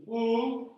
Mhm.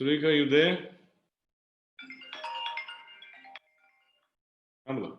Surekha, are you there? Kamala.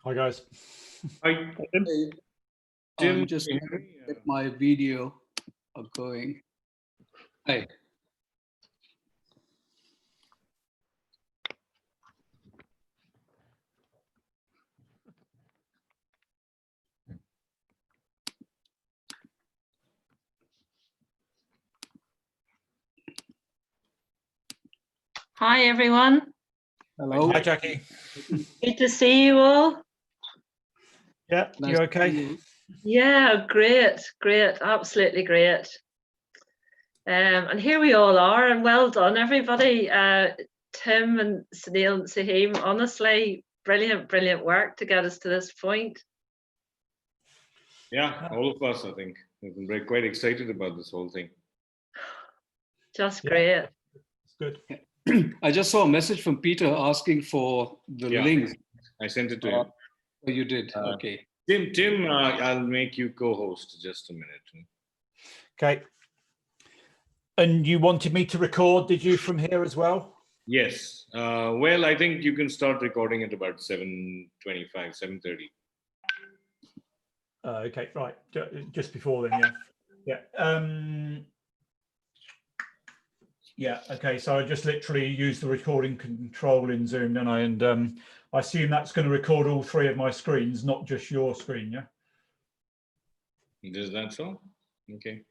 Hi guys. Hi, Hey, Tim. I'm just get my video going. Hi. Hi, everyone. Hello. Hi Jackie. Good to see you all. Yeah, Nice you to okay? see you. Yeah, great, absolutely great. And here we all are, and well done, everybody. Tim and Sunil and Sahim, honestly, brilliant work to get us to this point. Yeah, all of us, I think, we've been quite excited about this whole thing. Just Yeah. great. It's good. I just saw a message from Peter asking for the link. I sent it to him. Oh, you did? Okay. Tim, I'll make you co-host just a minute. Okay. And you wanted me to record, did you, from here as well? Yes. Well, I think you can start recording at about 7:25, 7:30. Okay, right. Just before then, yeah. Yeah, okay. So I just literally use the recording control in Zoom, don't I? And I assume that's going to record all three of my screens, not just your screen, yeah? Is that so? Okay.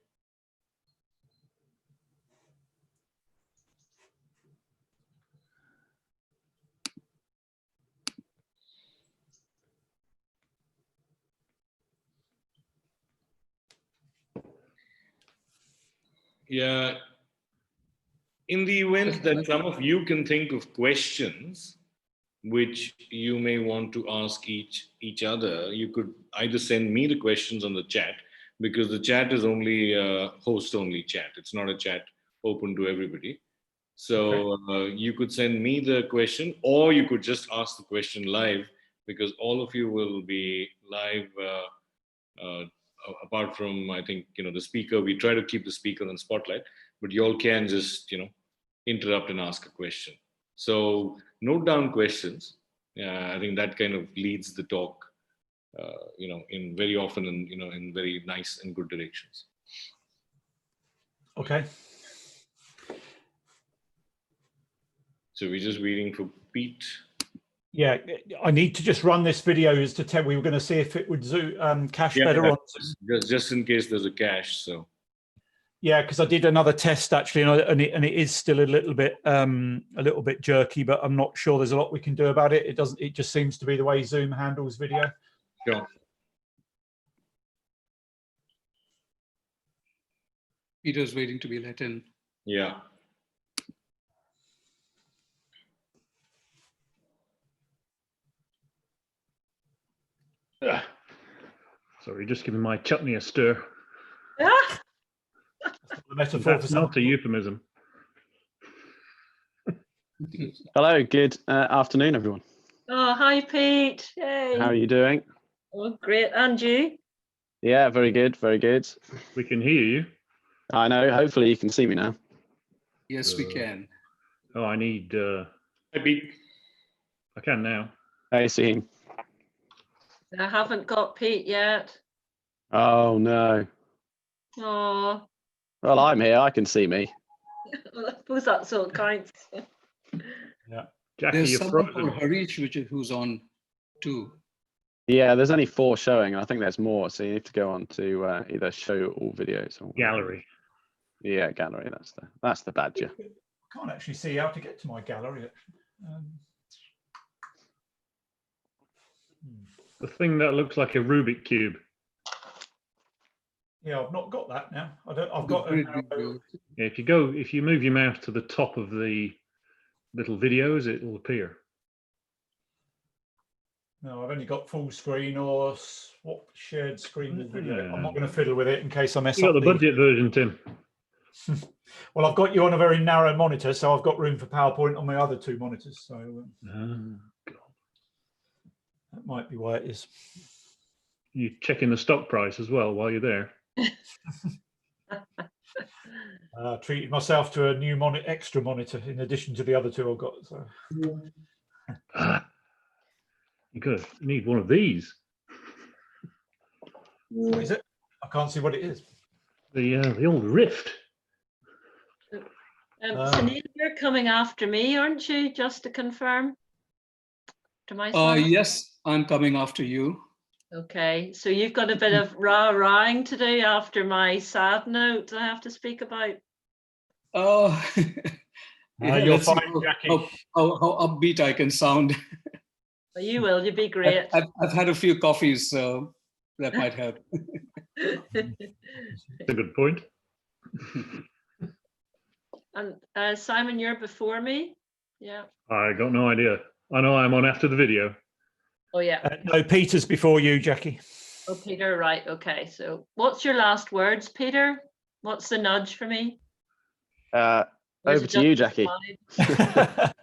Yeah. In the event that some of you can think of questions which you may want to ask each other, you could either send me the questions on the chat, because the chat is only host only chat. It's not a chat open to everybody. So you could send me the question, or you could just ask the question live, because all of you will be live. Apart from, I think, the speaker, we try to keep the speaker on spotlight, but you all can just, interrupt and ask a question. So note down questions. I think that kind of leads the talk, in very often in very nice and good directions. Okay. So we're just waiting for Pete. Yeah, I need to just run this video as to tell. We were going to see if it would cache better on. Just in case there's a cache. So. Yeah, because I did another test actually, and it is still a little bit jerky, but I'm not sure there's a lot we can do about it. It just seems to be the way Zoom handles video. Sure. Peter's waiting to be let in. Yeah. Sorry, just giving my chutney a stir. Ah, The metaphor That's for not a euphemism. Hello, good afternoon, everyone. oh, hi, Pete. Hey. How are you doing? Oh, great. And you? Yeah, very good, very good. We can hear you. I know, hopefully you can see me now. Yes, we can. Oh, I need. Hi, Pete. I can now. Hey, Sahim. I haven't got Pete yet. Oh, no. Oh, Well, I'm here, I can see me. I suppose that's all counts. Yeah. Jackie, There's you're someone frozen. called Harish who's on too. Yeah, there's only 4 showing, and I think there's more, so you need to go on to either show all videos or Gallery. Yeah, gallery, that's the badger. I can't actually see how to get to my gallery. The thing that looks like a Rubik cube. Yeah, I've not got that now. I've got. Yeah, if you move your mouse to the top of the little videos, it will appear. No, I've only got full screen or swap shared screen with video. I'm not going to fiddle with it in case I mess up. You got the budget version, Tim. Well, I've got you on a very narrow monitor, so I've got room for PowerPoint on my other 2 monitors. So that might be why it is. You checking the stock price as well while you're there. Treated myself to a new extra monitor in addition to the other 2 I've got. So. Good. Need one of these. What is it? I can't see what it is. The old Rift. Sunil, you're coming after me, aren't you? Just to confirm. To my side? Yes, I'm coming after you. Okay, so you've got a bit of rah-rahing to do after my sad note I have to speak about. Oh, You're let's see fine, Jackie. how upbeat I can sound. Well, you will, you'll be great. I've had a few coffees, so that might help. That's a good point. And Simon, you're before me? Yeah. I got no idea. I know I'm on after the video. Oh, yeah. No, Peter's before you, Jackie. Oh, Peter, right. Okay. So what's your last words, Peter? What's the nudge for me? Or is Over it to you, just a Jackie. slide?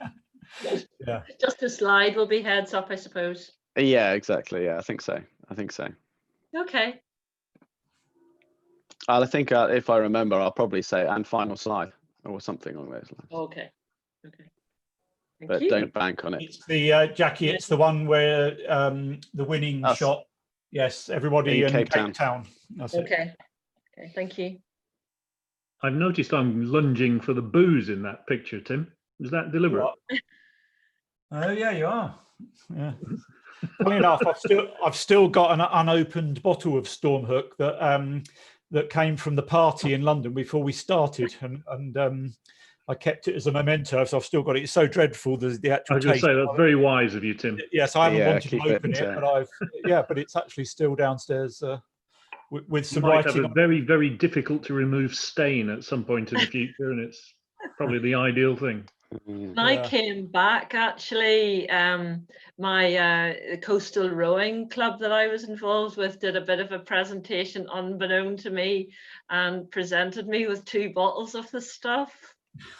Yeah. Just a slide will be heads up, I suppose. Yeah, exactly. Yeah, I think so. Okay. I think if I remember, I'll probably say "and final slide" or something along those lines. Okay. Okay. Thank But you. don't bank on it. It's the Jackie. It's the one where the winning Us. shot. Yes, everybody In in Cape Cape Town. Town. That's it. Okay. Okay. Thank you. I've noticed I'm lunging for the booze in that picture, Tim. Is that deliberate? Oh yeah, you are. Yeah. Funny enough, I've still got an unopened bottle of Stormhook that came from the party in London before we started, and I kept it as a memento, so I've still got it. It's so dreadful, the I actual was going to taste. say that's very wise of you, Tim. Yes, I haven't Yeah, wanted to keep it open it, intact. but it's actually still downstairs with You some might have writing. a very, very difficult to remove stain at some point in the future, and it's probably the ideal thing. When I Yeah. came back, actually, my coastal rowing club that I was involved with did a bit of a presentation unbeknown to me and presented me with 2 bottles of the stuff.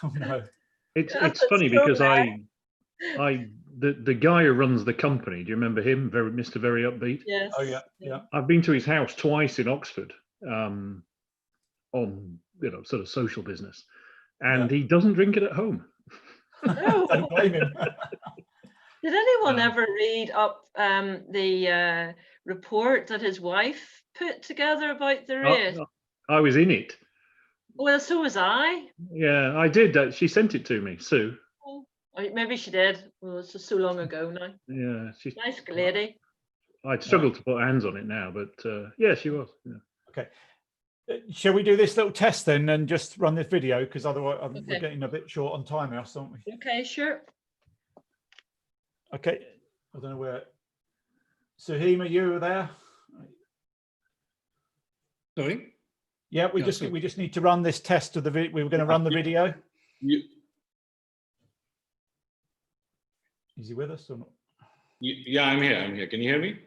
Oh no. It's Yeah, it's funny that's so because the guy who runs the company. Do you remember him? Mr. Very Upbeat. Yes. Oh yeah, yeah. I've been to his house twice in Oxford, on sort of social business, and he doesn't drink it at home. Oh. Don't blame him. Did anyone No. ever read up the report that his wife put together about the race? I was in it. Well, so was I. Yeah, I did. She sent it to me, Sue. Or maybe she did. Well, it's just so long ago now. Yeah, she. Nice lady. I'd struggled to put hands on it now, but yeah, she was. Yeah. Okay. Shall we do this little test then and just run this video? Because otherwise we're Okay. getting a bit short on time now, aren't we? Okay, sure. Okay. I don't know where. Suheem, are you there? Sorry? Yeah, we Yeah, just sure. we just need to run this test of the video. We were going to run the video. Is he with us or not? Yeah, I'm here. Can you hear me?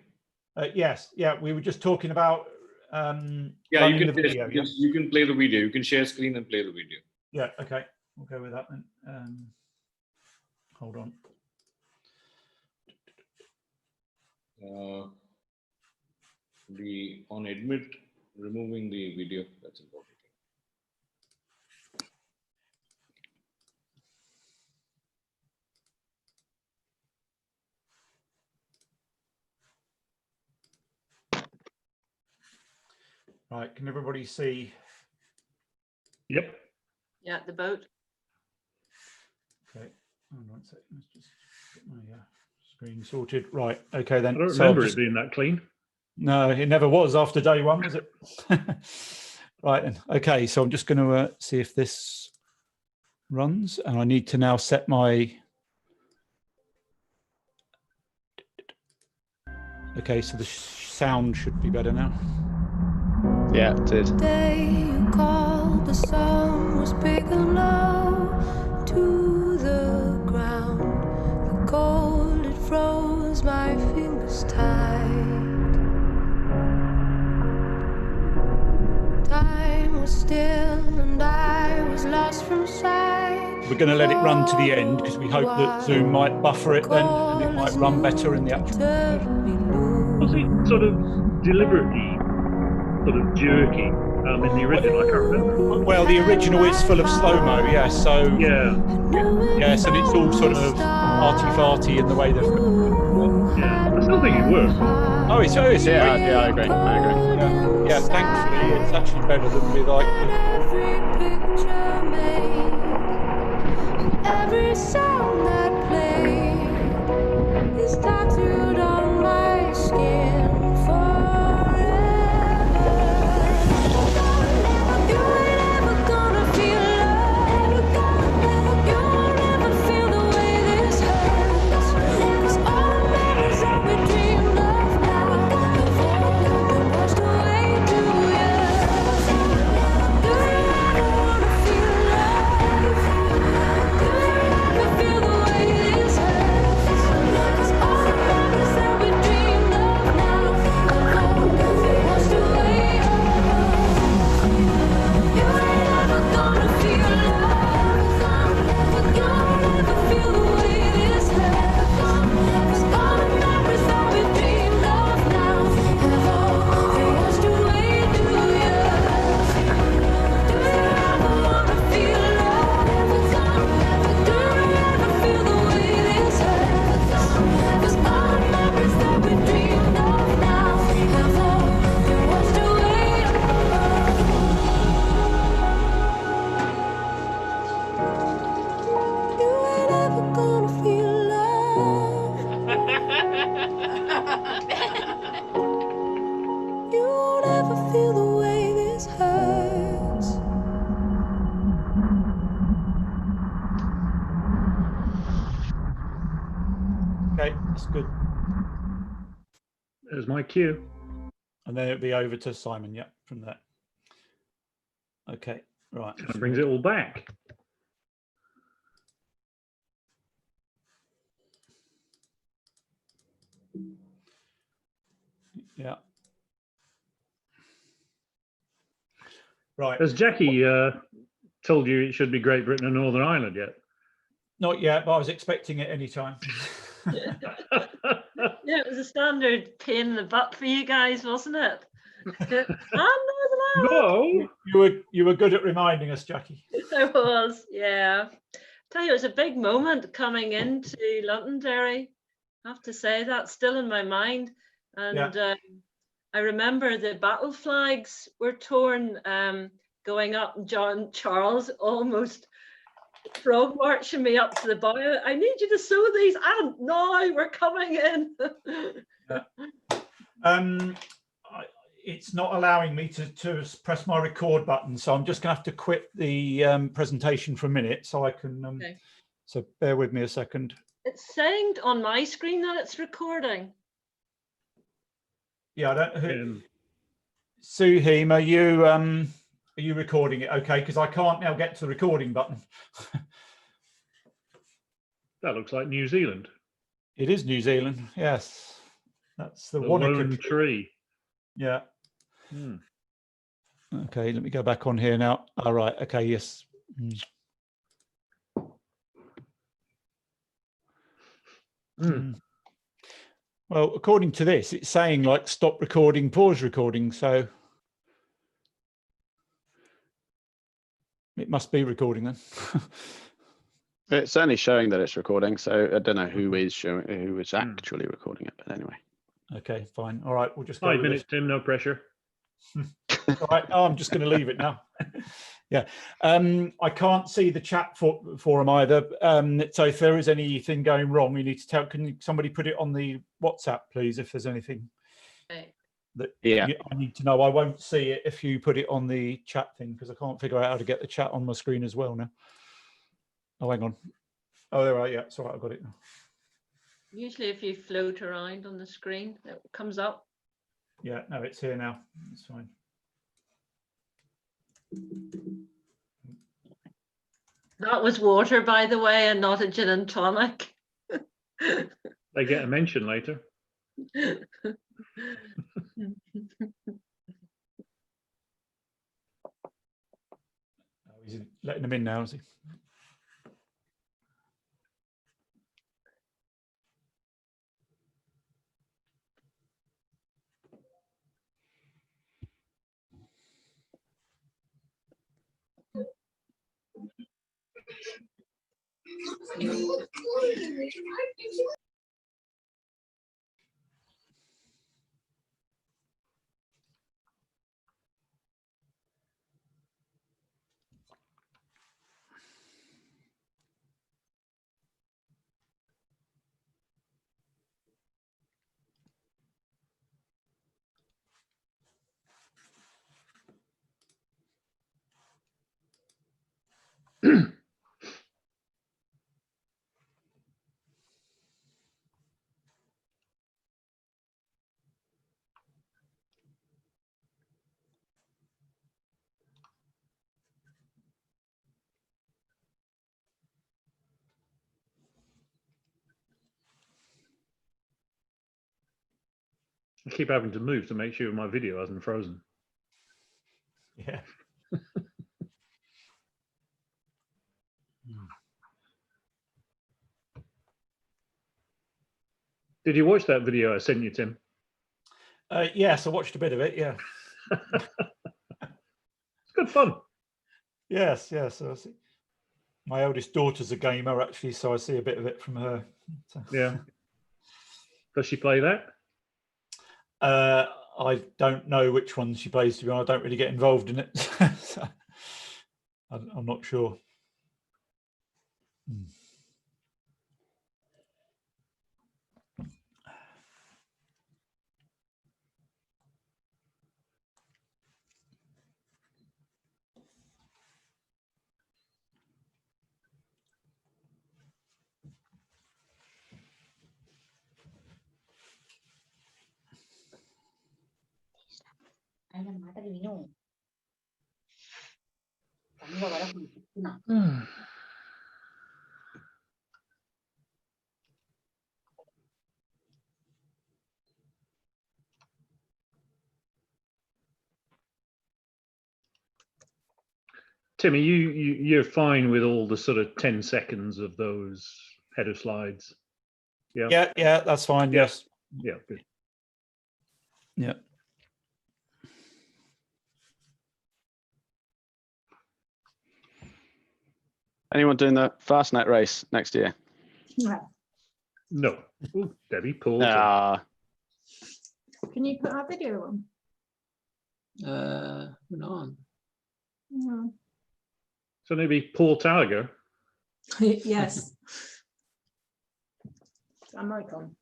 Yes. Yeah, we were just talking about Yeah, running you can the video. Yeah? you can play the video. You can share screen and play the video. Yeah. Okay. We'll go with that then. Hold on. The on admit removing the video. That's important. Right. Can everybody see? Yep. Yeah, the boat. Okay. Hold on a second. Let's just get my screen sorted. Right. Okay then. I don't So I'll remember just- it being that clean. No, it never was after day one, was it? Right then. Okay, so I'm just going to see if this runs, and I need to now set my. Okay, so the sound should be better now. Yeah, it did. Day you called, the sun was big and low to the ground. The cold, it froze my fingers tight. Time was still and I was lost from sight. We're going to let it run to the end because we hope that Zoom might buffer it then, and it might run better in the actual. Was it sort of deliberately sort of jerky in the original? I can't remember. Well, the original is full of slow mo, yeah. So Yeah, yes, and it's all sort of arty farty in the way they've. yeah. The Oh, it's Yeah, great. yeah, I agree. I agree. Yeah, thankfully, it's actually better than we like. Every picture made, every sound that played is tattooed on my skin forever. You ain't ever gonna feel love. You won't ever feel the way this hurts. 'Cause all the memories that we dreamed of now have been washed away, do you? Do you ever wanna feel love? Do you ever feel the way this hurts? 'Cause all the memories that we dreamed of now have been washed away. You ain't ever gonna feel love. You won't ever feel the way this hurts. 'Cause all the memories that we dreamed of now have all been washed away, do you? Do you ever wanna feel love? Do you ever feel the way this hurts? 'Cause all the memories that we dreamed of now have all been washed away. You ain't ever gonna feel love. You won't ever feel the way this hurts. Okay, that's good. There's my cue. And then it'll be over to Simon. Yeah, from there. Okay, right. That brings it all back. Yeah. Right. Has Jackie told you it should be Great Britain and Northern Ireland yet? Not yet, but I was expecting it anytime. Yeah, it was a standard pain in the butt for you guys, wasn't it? No. You were good at reminding us, Jackie. I was, yeah. Tell you, it was a big moment coming into Londonderry. I have to say that's still in my mind. And I remember the battle flags were torn going up, and John Charles almost frog marching me up to the bow. I need you to sew these, and now we're coming in. It's not allowing me to press my record button, so I'm just going to have to quit the presentation for a minute so I can. Okay. So bear with me a second. It's saying on my screen that it's recording. Yeah, I don't. Suheem, are you recording it? Okay, because I can't now get to the recording button. That looks like New Zealand. It is New Zealand. Yes, that's the Wanaka lone tree. Yeah. Hmm. Okay, let me go back on here now. All right. Okay. Yes. Well, according to this, it's saying like stop recording, pause recording. So it must be recording then. It's certainly showing that it's recording, so I don't know who is actually recording it, but anyway. Okay, fine. All right, we'll just go 5 with minutes, this. Tim, no pressure. All right, oh, I'm just going to leave it now. Yeah, I can't see the chat forum either. So if there is anything going wrong, you need to tell. Can somebody put it on the WhatsApp, please, if there's anything Okay. that Yeah. I need to know. I won't see it if you put it on the chat thing because I can't figure out how to get the chat on my screen as well now. Oh, hang on. Oh, there are. Yeah, it's all right. I've got it now. Usually if you float around on the screen, it comes up. Yeah, no, it's here now. It's fine. That was water, by the way, and not a gin and tonic. They get a mention later. Oh, he's letting them in now, is he? I keep having to move to make sure my video hasn't frozen. Yeah. Did you watch that video I sent you, Tim? Yes, I watched a bit of it. Yeah. It's good fun. Yes. Yes. I see. My eldest daughter's a gamer, actually, so I see a bit of it from her. So, Yeah. Does she play that? I don't know which one she plays, to be honest. I don't really get involved in it. So, I'm not sure. ఆయన మాటలు విను పనిలో వరకు చెప్తున్నా Timmy, you're fine with all the sort of 10 seconds of those header slides. Yeah. Yeah, that's fine. Yeah. Yes. Yeah, good. Yeah. Anyone doing the Fastnet race next year? No. Ooh, Debbie, Paul. Ah, Can you put our video on? We're not on. No. So maybe Paul Gallagher. Yes. I'm mic on.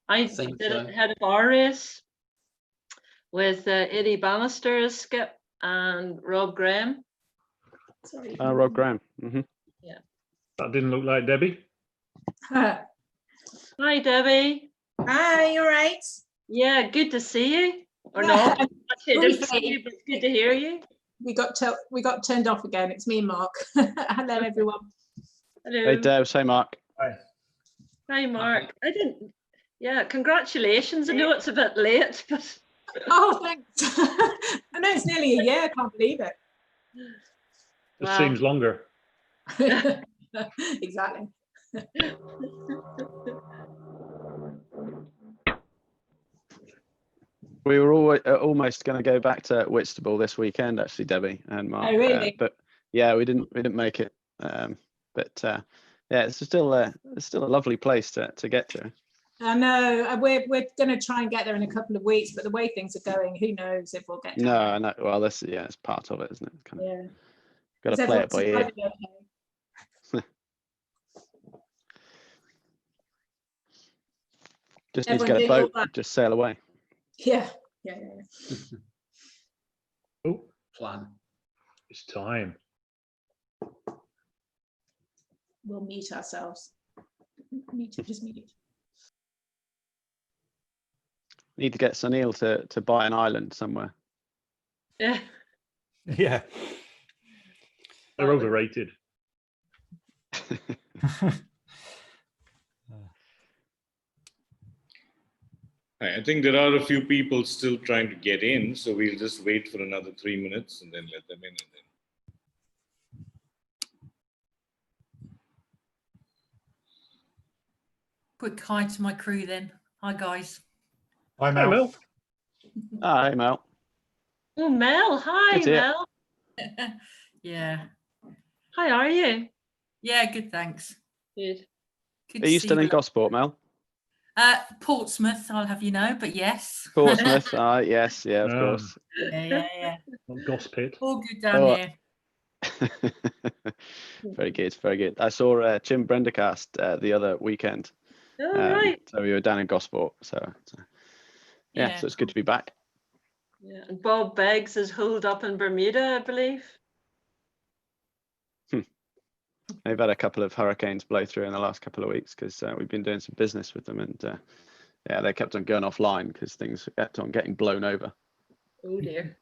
I Think did so. a head of our race with Eddie Bannister as skip and Rob Graham. Sorry. Rob Graham. Hmm. That didn't look like Debbie. Hi, Hi, Debbie. you right? Yeah, good to see you. Or not? Actually, I didn't see Briefly. you, but it's good to hear you. We got turned off again. It's me and Mark. Hello, everyone. Hello. Hey, Debs. Hey, Mark. Hi, Mark. I didn't. Yeah, congratulations. I know it's a bit late, but Oh, thanks. I know it's nearly a year. I can't believe it. It Wow. seems longer. Exactly. We were almost going to go back to Whitstable this weekend, actually, Debbie and Mark. Oh, really? But yeah, we didn't make it. Yeah, it's still a lovely place to get to. I know. We're going to try and get there in a couple of weeks, but the way things are going, who knows if we'll get there. No. Well, it's part of it, isn't it? Kind of, Yeah. got to Is play it by everyone ear. surviving okay? Just need to Everyone get a doing all boat, that? just sail away. Yeah. Oh, Plan. it's time. We'll meet ourselves. Just meet. Need to get Sunil to buy an island somewhere. yeah. Yeah. They're overrated. Hi, I think there are a few people still trying to get in, so we'll just wait for another 3 minutes and then let them in. And then Quick hi to my crew then. Hi guys. Hi, Hey, Mel. Mel. Hi, Mel. Oh, Mel. Hi, Good to hear. Mel. Yeah. How are you? Yeah, good, thanks. Good. Good Are to you see still in Gosport, Mel? Portsmouth, I'll have you know, but yes. Portsmouth. Yes, yeah, of Um, course. Yeah. Not Gospit. All good down Oh, here. Very good, very good. I saw Jim Brendercast the other weekend. All right. So we were down in Gosport. So yeah, so it's good to be back. Yeah. And Bob Beggs is holed up in Bermuda, I believe. They've had a couple of hurricanes blow through in the last couple of weeks because we've been doing some business with them, and yeah, they kept on going offline because things kept on getting blown over. Oh dear.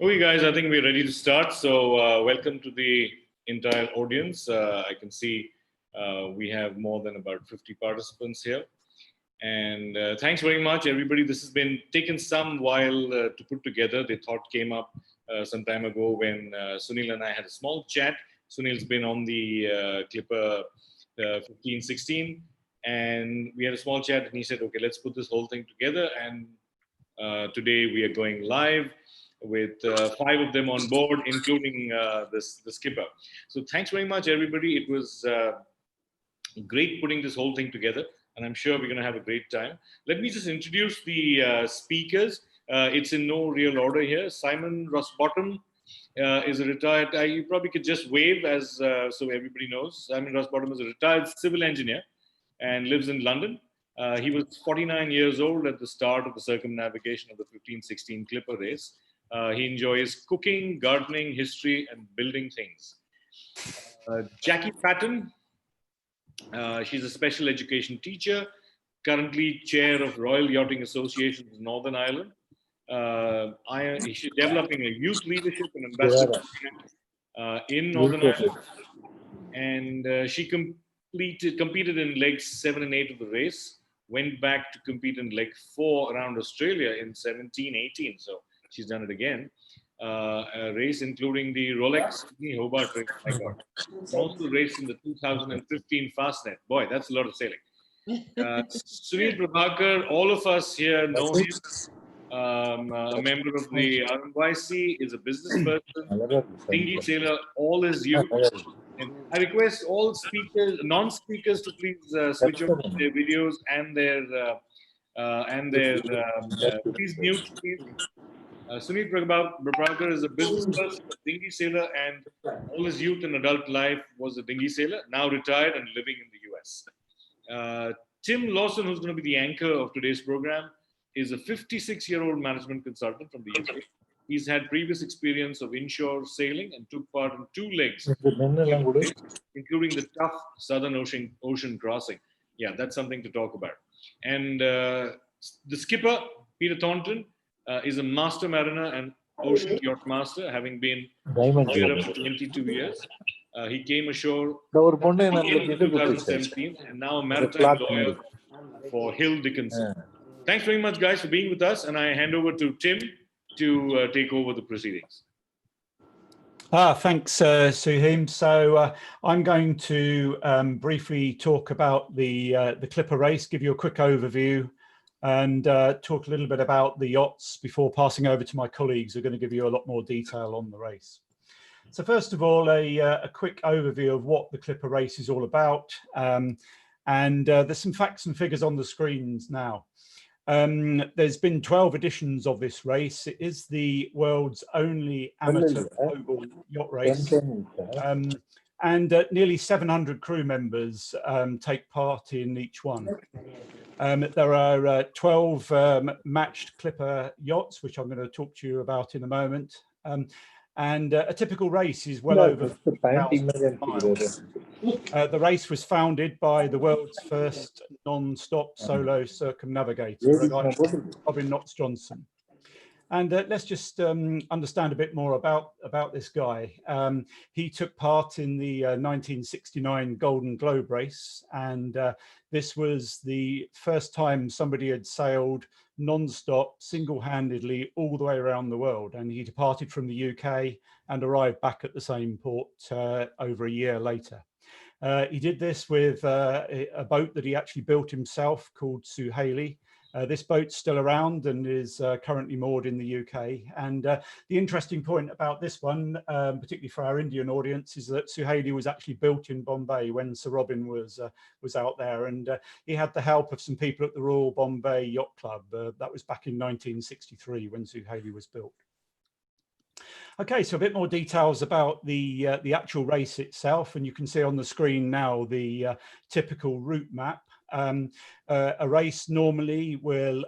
Okay, guys, I think we're ready to start. So welcome to the entire audience. I can see we have more than about 50 participants here. And thanks very much, everybody. This has been taken some while to put together. The thought came up some time ago when Sunil and I had a small chat. Sunil's been on the Clipper 15-16, and we had a small chat, and he said, okay, let's put this whole thing together. And today we are going live with 5 of them on board, including the skipper. So thanks very much, everybody. It was great putting this whole thing together, and I'm sure we're going to have a great time. Let me just introduce the speakers. It's in no real order here. Simon Rosbottom is a retired, you probably could just wave as so everybody knows. Simon Rosbottom is a retired civil engineer and lives in London. He was 49 years old at the start of the circumnavigation of the 15-16 Clipper race. He enjoys cooking, gardening, history, and building things. Jackie Patton, she's a special education teacher, currently chair of Royal Yachting Association of Northern Ireland. She's developing a youth leadership and ambassador in Northern Ireland. And she competed in legs 7 and 8 of the race, went back to compete in leg 4 around Australia in 17-18. So she's done it again. A race including the Rolex Sydney Hobart race. My God. Also raced in the 2015 Fastnet. Boy, that's a lot of sailing. Sunil Prabhakar, all of us here know him. A member of the RMYC, is a business person, dinghy sailor, all is you. And I request all speakers, non-speakers, to please switch off their videos and their please mute, please. Sunil Prabhakar is a business person, a dinghy sailor, and all his youth and adult life was a dinghy sailor, now retired and living in the US. Tim Lawson, who's going to be the anchor of today's program, is a 56-year-old management consultant from the UK. He's had previous experience of inshore sailing and took part in 2 legs, including the tough Southern Ocean crossing. Yeah, that's something to talk about. And the skipper, Peter Thornton, is a master mariner and ocean yacht master, having been here for 22 years. He came ashore in 2017 and now a maritime lawyer for Hill Dickinson. Thanks very much, guys, for being with us. And I hand over to Tim to take over the proceedings. Thanks, Suhaim. So I'm going to briefly talk about the Clipper race, give you a quick overview, and talk a little bit about the yachts before passing over to my colleagues who are going to give you a lot more detail on the race. So first of all, a quick overview of what the Clipper race is all about. And there's some facts and figures on the screens now. There's been 12 editions of this race. It is the world's only amateur global yacht race. And nearly 700 crew members take part in each one. There are 12 matched Clipper yachts, which I'm going to talk to you about in a moment. And a typical race is well over 4,000 miles. The race was founded by the world's first non-stop solo circumnavigator, a guy called Robin Knox-Johnson. And let's just understand a bit more about this guy. He took part in the 1969 Golden Globe race, and this was the first time somebody had sailed non-stop, single-handedly all the way around the world. And he departed from the UK and arrived back at the same port over a year later. He did this with a boat that he actually built himself called Suhaili. This boat's still around and is currently moored in the UK. And the interesting point about this one, particularly for our Indian audience, is that Suhaili was actually built in Bombay when Sir Robin was out there. And he had the help of some people at the Royal Bombay Yacht Club. That was back in 1963 when Suhaili was built. Okay, so a bit more details about the actual race itself, and you can see on the screen now the typical route map. A race normally will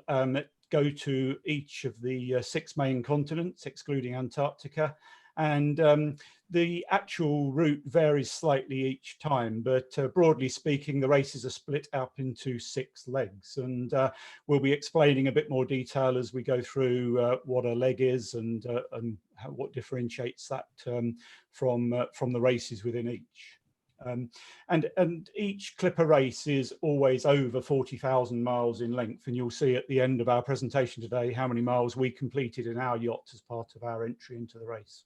go to each of the 6 main continents, excluding Antarctica, and the actual route varies slightly each time, but broadly speaking, the races are split up into 6 legs, and we'll be explaining a bit more detail as we go through what a leg is and what differentiates that from the races within each. And each Clipper race is always over 40,000 miles in length, and you'll see at the end of our presentation today how many miles we completed in our yacht as part of our entry into the race.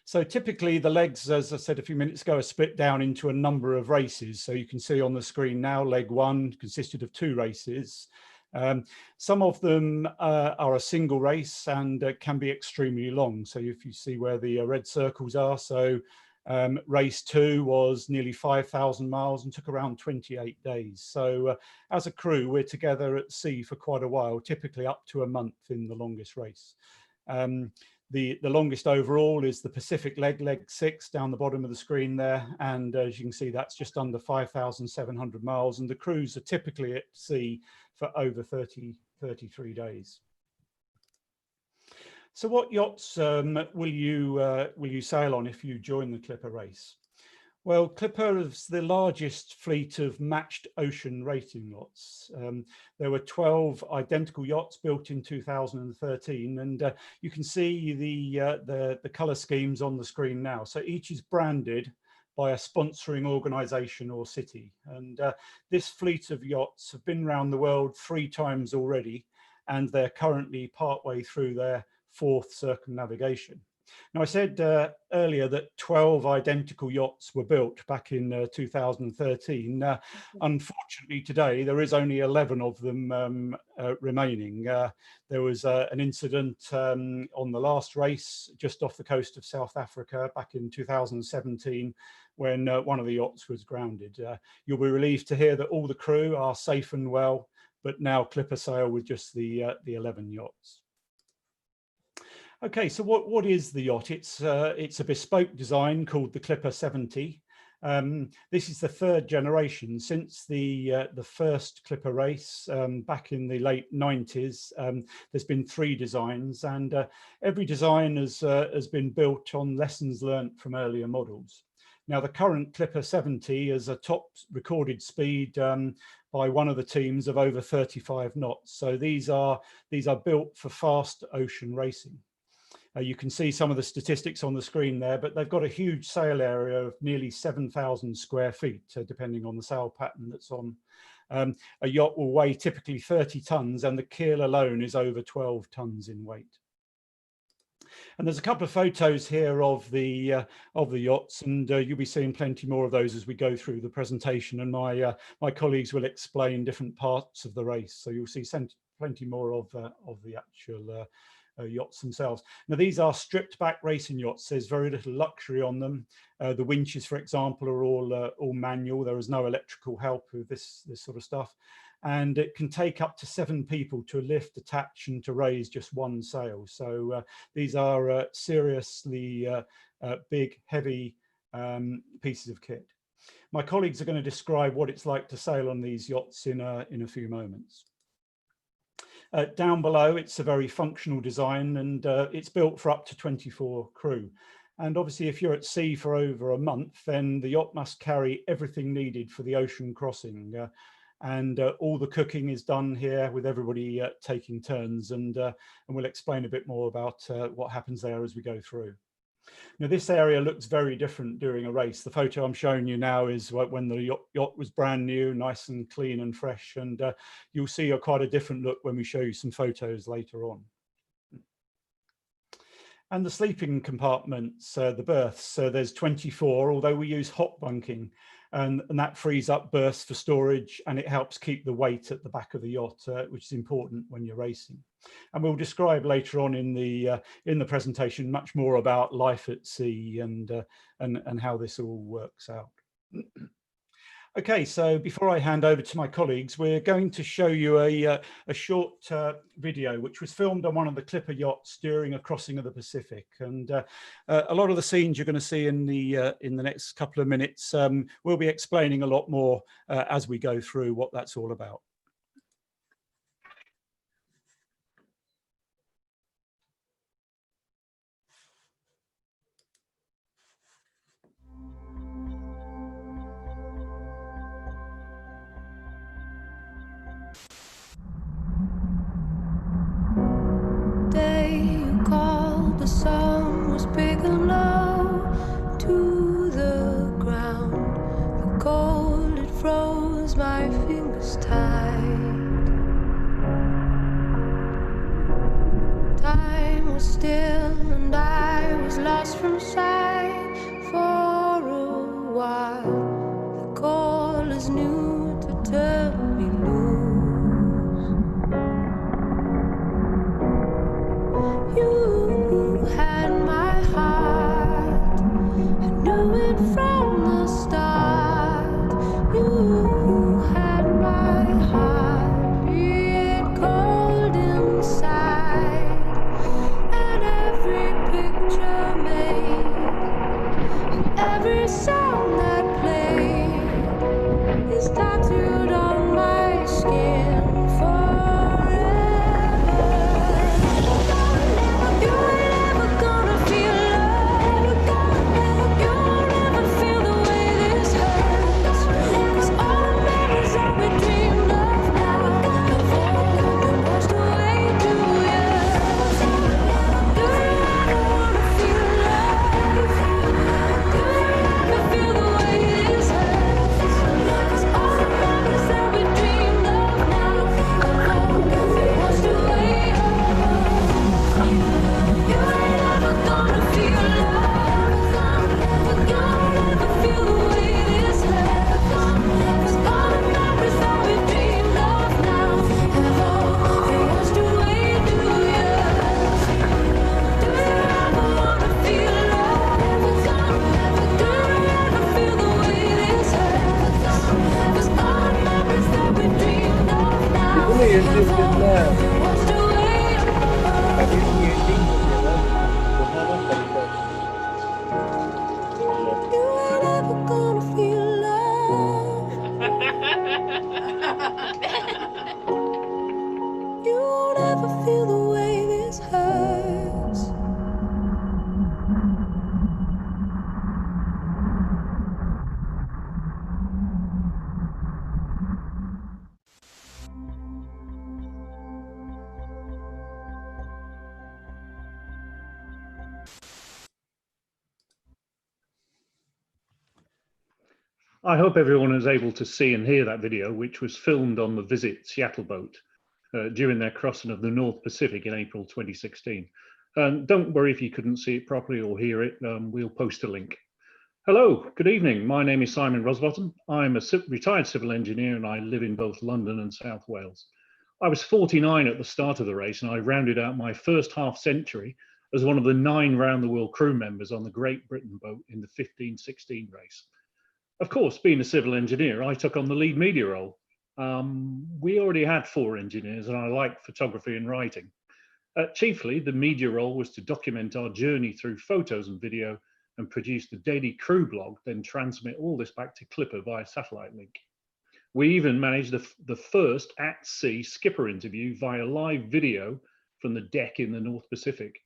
So typically the legs, as I said a few minutes ago, are split down into a number of races. So you can see on the screen now, leg 1 consisted of 2 races. Some of them are a single race and can be extremely long. So if you see where the red circles are, so race 2 was nearly 5,000 miles and took around 28 days. So as a crew, we're together at sea for quite a while, typically up to a month in the longest race. The longest overall is the Pacific leg 6 down the bottom of the screen there. And as you can see, that's just under 5,700 miles. And the crews are typically at sea for over 33 days. So what yachts will you sail on if you join the Clipper race? Well, Clipper is the largest fleet of matched ocean racing yachts. There were 12 identical yachts built in 2013, and you can see the colour schemes on the screen now. So each is branded by a sponsoring organisation or city. And this fleet of yachts have been around the world 3 times already, and they're currently partway through their 4th circumnavigation. Now, I said earlier that 12 identical yachts were built back in 2013. Unfortunately, today there is only 11 of them remaining. There was an incident on the last race just off the coast of South Africa back in 2017 when one of the yachts was grounded. You'll be relieved to hear that all the crew are safe and well, but now Clipper sail with just the 11 yachts. Okay, so what is the yacht? It's a bespoke design called the Clipper 70. This is the 3rd generation since the first Clipper race back in the late 90s. There's been 3 designs, and every design has been built on lessons learnt from earlier models. Now, the current Clipper 70 is a top recorded speed by one of the teams of over 35 knots. So these are built for fast ocean racing. You can see some of the statistics on the screen there, but they've got a huge sail area of nearly 7,000 square feet, depending on the sail pattern that's on. A yacht will weigh typically 30 tons, and the keel alone is over 12 tons in weight. And there's a couple of photos here of the yachts, and you'll be seeing plenty more of those as we go through the presentation. And my colleagues will explain different parts of the race, so you'll see plenty more of the actual yachts themselves. Now, these are stripped back racing yachts. There's very little luxury on them. The winches, for example, are all manual. There is no electrical help with this sort of stuff, and it can take up to 7 people to lift, attach, and to raise just one sail. So these are seriously big, heavy pieces of kit. My colleagues are going to describe what it's like to sail on these yachts in a few moments. Down below, it's a very functional design, and it's built for up to 24 crew. And obviously, if you're at sea for over a month, then the yacht must carry everything needed for the ocean crossing. And all the cooking is done here with everybody taking turns. And we'll explain a bit more about what happens there as we go through. Now, this area looks very different during a race. The photo I'm showing you now is when the yacht was brand new, nice and clean and fresh, and you'll see quite a different look when we show you some photos later on. And the sleeping compartments, the berths, there's 24, although we use hot bunking, and that frees up berths for storage, and it helps keep the weight at the back of the yacht, which is important when you're racing. And we'll describe later on in the presentation much more about life at sea and how this all works out. Okay, so before I hand over to my colleagues, we're going to show you a short video which was filmed on one of the Clipper yachts during a crossing of the Pacific. And a lot of the scenes you're going to see in the next couple of minutes, we'll be explaining a lot more as we go through what that's all about. Day you called, the sun was big and low to the washed away. You ain't ever gonna feel love. You won't ever feel the way this hurts. I hope everyone is able to see and hear that video, which was filmed on the Visit Seattle boat during their crossing of the North Pacific in April 2016. Don't worry if you couldn't see it properly or hear it, we'll post a link. Hello, good evening. My name is Simon Rosbottom. I'm a retired civil engineer and I live in both London and South Wales. I was 49 at the start of the race and I rounded out my first half century as one of the 9 round the world crew members on the Great Britain boat in the 15-16 race. Of course, being a civil engineer, I took on the lead media role. We already had 4 engineers and I liked photography and writing. Chiefly, the media role was to document our journey through photos and video and produce the daily crew blog, then transmit all this back to Clipper via satellite link. We even managed the first at-sea skipper interview via live video from the deck in the North Pacific.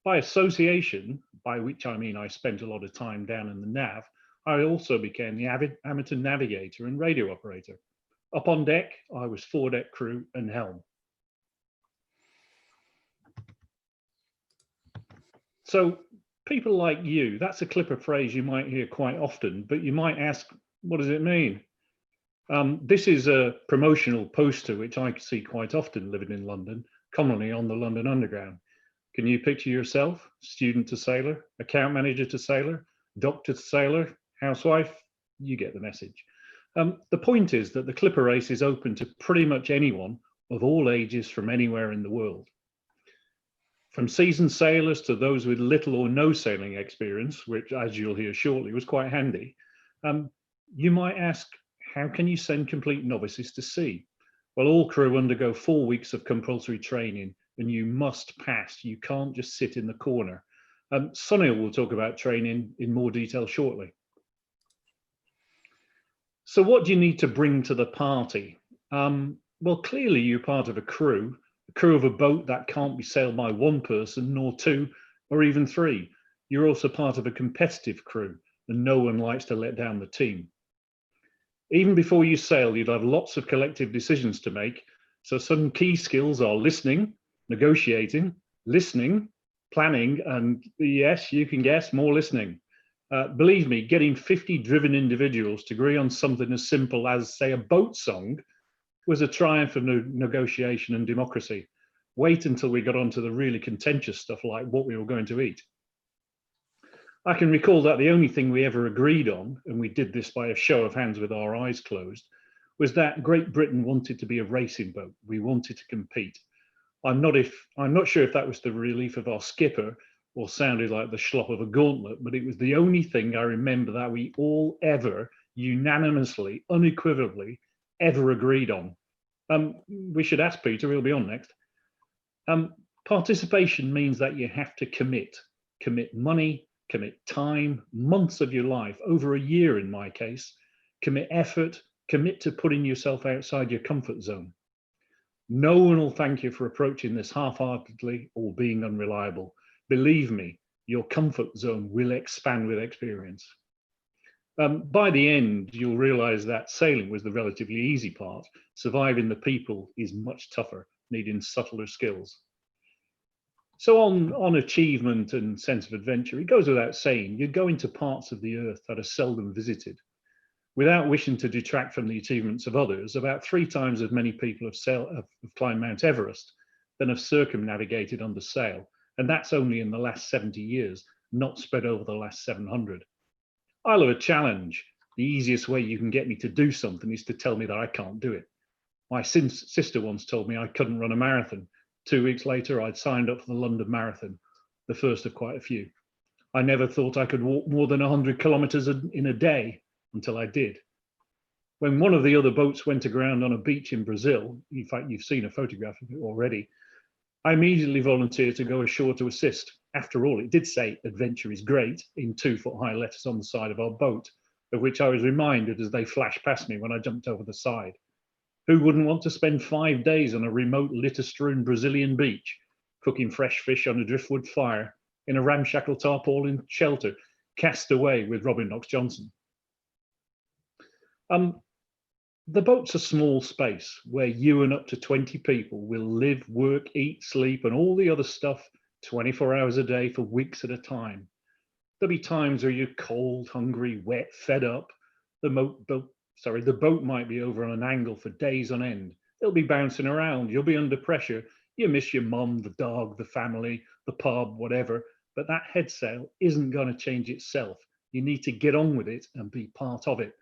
By association, by which I mean I spent a lot of time down in the nav, I also became the avid amateur navigator and radio operator. Up on deck, I was foredeck crew and helm. So people like you, that's a Clipper phrase you might hear quite often, but you might ask, what does it mean? This is a promotional poster, which I see quite often living in London, commonly on the London Underground. Can you picture yourself, student to sailor, account manager to sailor, doctor to sailor, housewife? You get the message. The point is that the Clipper race is open to pretty much anyone of all ages from anywhere in the world. From seasoned sailors to those with little or no sailing experience, which, as you'll hear shortly, was quite handy. You might ask, how can you send complete novices to sea? Well, all crew undergo 4 weeks of compulsory training and you must pass. You can't just sit in the corner. Sunil will talk about training in more detail shortly. So what do you need to bring to the party? Well, clearly you're part of a crew of a boat that can't be sailed by 1 person, nor 2, or even 3. You're also part of a competitive crew, and no one likes to let down the team. Even before you sail, you'd have lots of collective decisions to make. So some key skills are listening, negotiating, listening, planning, and yes, you can guess, more listening. Believe me, getting 50 driven individuals to agree on something as simple as, say, a boat song was a triumph of negotiation and democracy. Wait until we got onto the really contentious stuff like what we were going to eat. I can recall that the only thing we ever agreed on, and we did this by a show of hands with our eyes closed, was that Great Britain wanted to be a racing boat. We wanted to compete. I'm not sure if that was the relief of our skipper or sounded like the schlop of a gauntlet, but it was the only thing I remember that we all ever unanimously, unequivocally, ever agreed on. We should ask Peter, he'll be on next. Participation means that you have to commit money, commit time, months of your life, over a year in my case, commit effort, commit to putting yourself outside your comfort zone. No one will thank you for approaching this half-heartedly or being unreliable. Believe me, your comfort zone will expand with experience. By the end, you'll realize that sailing was the relatively easy part. Surviving the people is much tougher, needing subtler skills. So on achievement and sense of adventure, it goes without saying, you're going to parts of the earth that are seldom visited. Without wishing to detract from the achievements of others, about 3 times as many people have climbed Mount Everest than have circumnavigated under sail. And that's only in the last 70 years, not spread over the last 700. I love a challenge. The easiest way you can get me to do something is to tell me that I can't do it. My sister once told me I couldn't run a marathon. 2 weeks later, I'd signed up for the London Marathon, the first of quite a few. I never thought I could walk more than 100 kilometers in a day until I did. When one of the other boats went aground on a beach in Brazil, in fact, you've seen a photograph of it already, I immediately volunteered to go ashore to assist. After all, it did say adventure is great in 2-foot-high letters on the side of our boat, of which I was reminded as they flashed past me when I jumped over the side. Who wouldn't want to spend 5 days on a remote litter-strewn Brazilian beach, cooking fresh fish on a driftwood fire in a ramshackle tarpaulin shelter, cast away with Robin Knox Johnson? The boat's a small space where you and up to 20 people will live, work, eat, sleep, and all the other stuff 24 hours a day for weeks at a time. There'll be times where you're cold, hungry, wet, fed up. The boat might be over on an angle for days on end. It'll be bouncing around. You'll be under pressure. You miss your mum, the dog, the family, the pub, whatever. But that head sail isn't going to change itself. You need to get on with it and be part of it.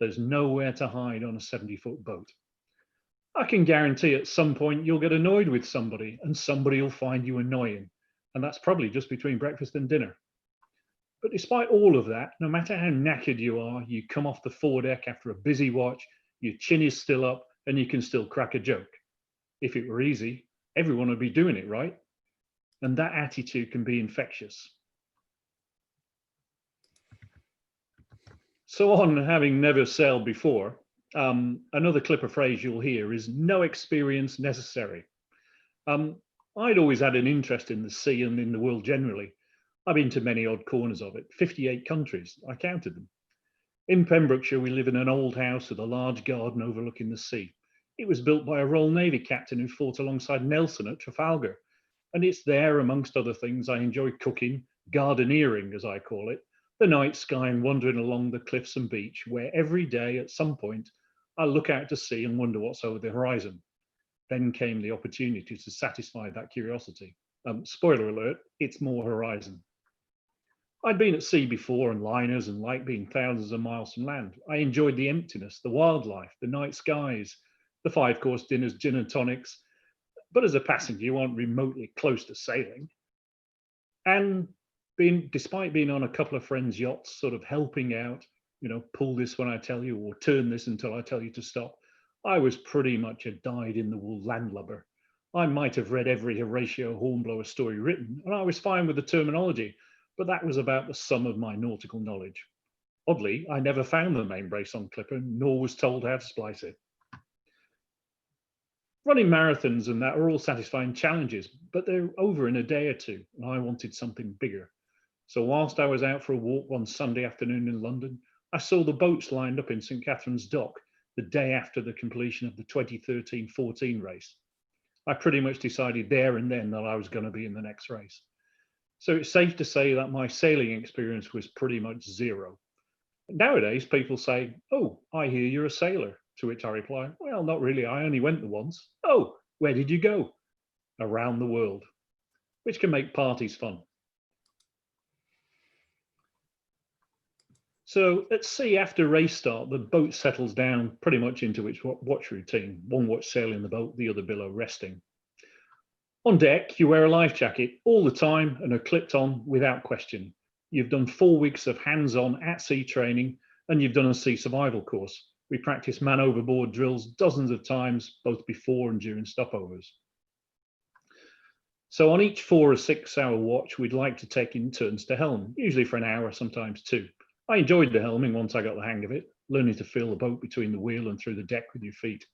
There's nowhere to hide on a 70-foot boat. I can guarantee at some point you'll get annoyed with somebody and somebody will find you annoying. And that's probably just between breakfast and dinner. But despite all of that, no matter how knackered you are, you come off the foredeck after a busy watch, your chin is still up and you can still crack a joke. If it were easy, everyone would be doing it, right? And that attitude can be infectious. So on having never sailed before, another Clipper phrase you'll hear is no experience necessary. I'd always had an interest in the sea and in the world generally. I've been to many odd corners of it, 58 countries, I counted them. In Pembrokeshire, we live in an old house with a large garden overlooking the sea. It was built by a Royal Navy captain who fought alongside Nelson at Trafalgar. And it's there, amongst other things, I enjoy cooking, gardeneering, as I call it, the night sky and wandering along the cliffs and beach, where every day at some point, I look out to sea and wonder what's over the horizon. Then came the opportunity to satisfy that curiosity. Spoiler alert, it's more horizon. I'd been at sea before and liners and liked being thousands of miles from land. I enjoyed the emptiness, the wildlife, the night skies, the 5-course dinners, gin and tonics. But as a passenger, you aren't remotely close to sailing. And despite being on a couple of friends' yachts, sort of helping out, pull this when I tell you, or turn this until I tell you to stop, I was pretty much a dyed-in-the-wool landlubber. I might have read every Horatio Hornblower story written, and I was fine with the terminology, but that was about the sum of my nautical knowledge. Oddly, I never found the main brace on Clipper, nor was told how to splice it. Running marathons and that are all satisfying challenges, but they're over in a day or two, and I wanted something bigger. So whilst I was out for a walk one Sunday afternoon in London, I saw the boats lined up in St. Katharine's Dock the day after the completion of the 2013-14 race. I pretty much decided there and then that I was going to be in the next race. So it's safe to say that my sailing experience was pretty much zero. Nowadays, people say, "Oh, I hear you're a sailor." To which I reply, "Well, not really. I only went the once." "Oh, where did you go?" "Around the world," which can make parties fun. So at sea, after race start, the boat settles down pretty much into its watch routine. One watch sailing the boat, the other below resting. On deck, you wear a life jacket all the time and are clipped on without question. You've done 4 weeks of hands-on at-sea training, and you've done a sea survival course. We practice man overboard drills dozens of times, both before and during stopovers. So on each 4 or 6 hour watch, we'd like to take in turns to helm, usually for an hour, sometimes 2. I enjoyed the helming once I got the hang of it, learning to feel the boat between the wheel and through the deck with your feet.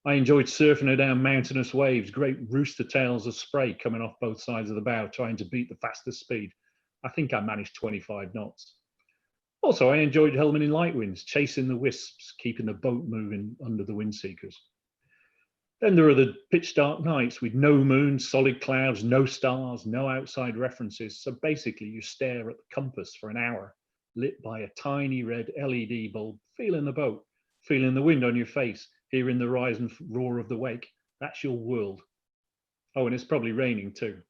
I enjoyed surfing her down mountainous waves, great rooster tails of spray coming off both sides of the bow, trying to beat the fastest speed. I think I managed 25 knots. Also, I enjoyed helming in light winds, chasing the wisps, keeping the boat moving under the wind seekers. Then there are the pitch dark nights with no moon, solid clouds, no stars, no outside references. So basically you stare at the compass for an hour, lit by a tiny red LED bulb, feeling the boat, feeling the wind on your face, hearing the rise and roar of the wake. That's your world. Oh, and it's probably raining too.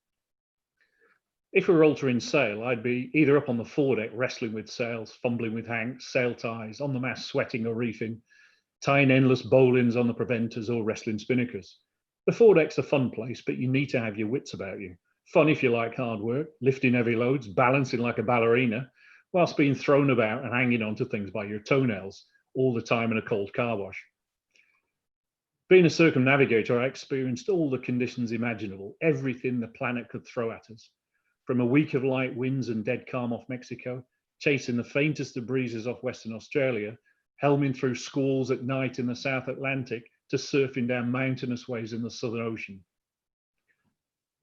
If we were altering sail, I'd be either up on the foredeck wrestling with sails, fumbling with hanks, sail ties, on the mast sweating or reefing, tying endless bowlines on the preventers or wrestling spinnakers. The foredeck's a fun place, but you need to have your wits about you. Fun if you like hard work, lifting heavy loads, balancing like a ballerina, whilst being thrown about and hanging onto things by your toenails, all the time in a cold car wash. Being a circumnavigator, I experienced all the conditions imaginable, everything the planet could throw at us. From a week of light winds and dead calm off Mexico, chasing the faintest of breezes off Western Australia, helming through squalls at night in the South Atlantic, to surfing down mountainous ways in the Southern Ocean.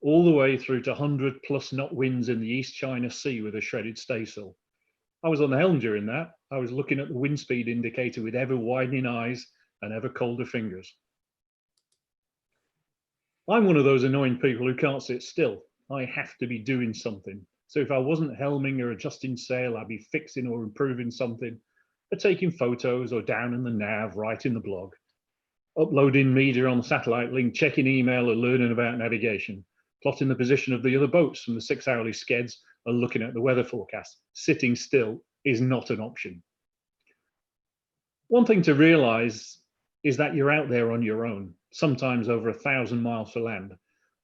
All the way through to 100+ knot winds in the East China Sea with a shredded staysail. I was on the helm during that. I was looking at the wind speed indicator with ever widening eyes and ever colder fingers. I'm one of those annoying people who can't sit still. I have to be doing something. So if I wasn't helming or adjusting sail, I'd be fixing or improving something, or taking photos, or down in the nav, writing the blog, uploading media on the satellite link, checking email, or learning about navigation, plotting the position of the other boats from the 6-hourly skeds, or looking at the weather forecast. Sitting still is not an option. One thing to realize is that you're out there on your own, sometimes over 1,000 miles for land.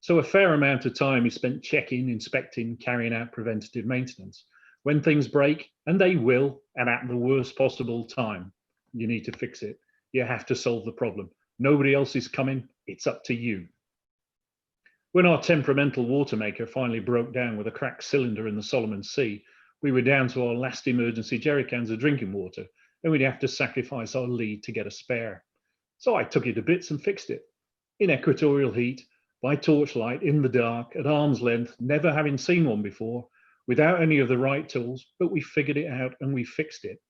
So a fair amount of time is spent checking, inspecting, carrying out preventative maintenance. When things break, and they will, and at the worst possible time, you need to fix it. You have to solve the problem. Nobody else is coming, it's up to you. When our temperamental water maker finally broke down with a cracked cylinder in the Solomon Sea, we were down to our last emergency jerry cans of drinking water, and we'd have to sacrifice our lead to get a spare. So I took it to bits and fixed it. In equatorial heat, by torchlight, in the dark, at arm's length, never having seen one before, without any of the right tools, but we figured it out and we fixed it.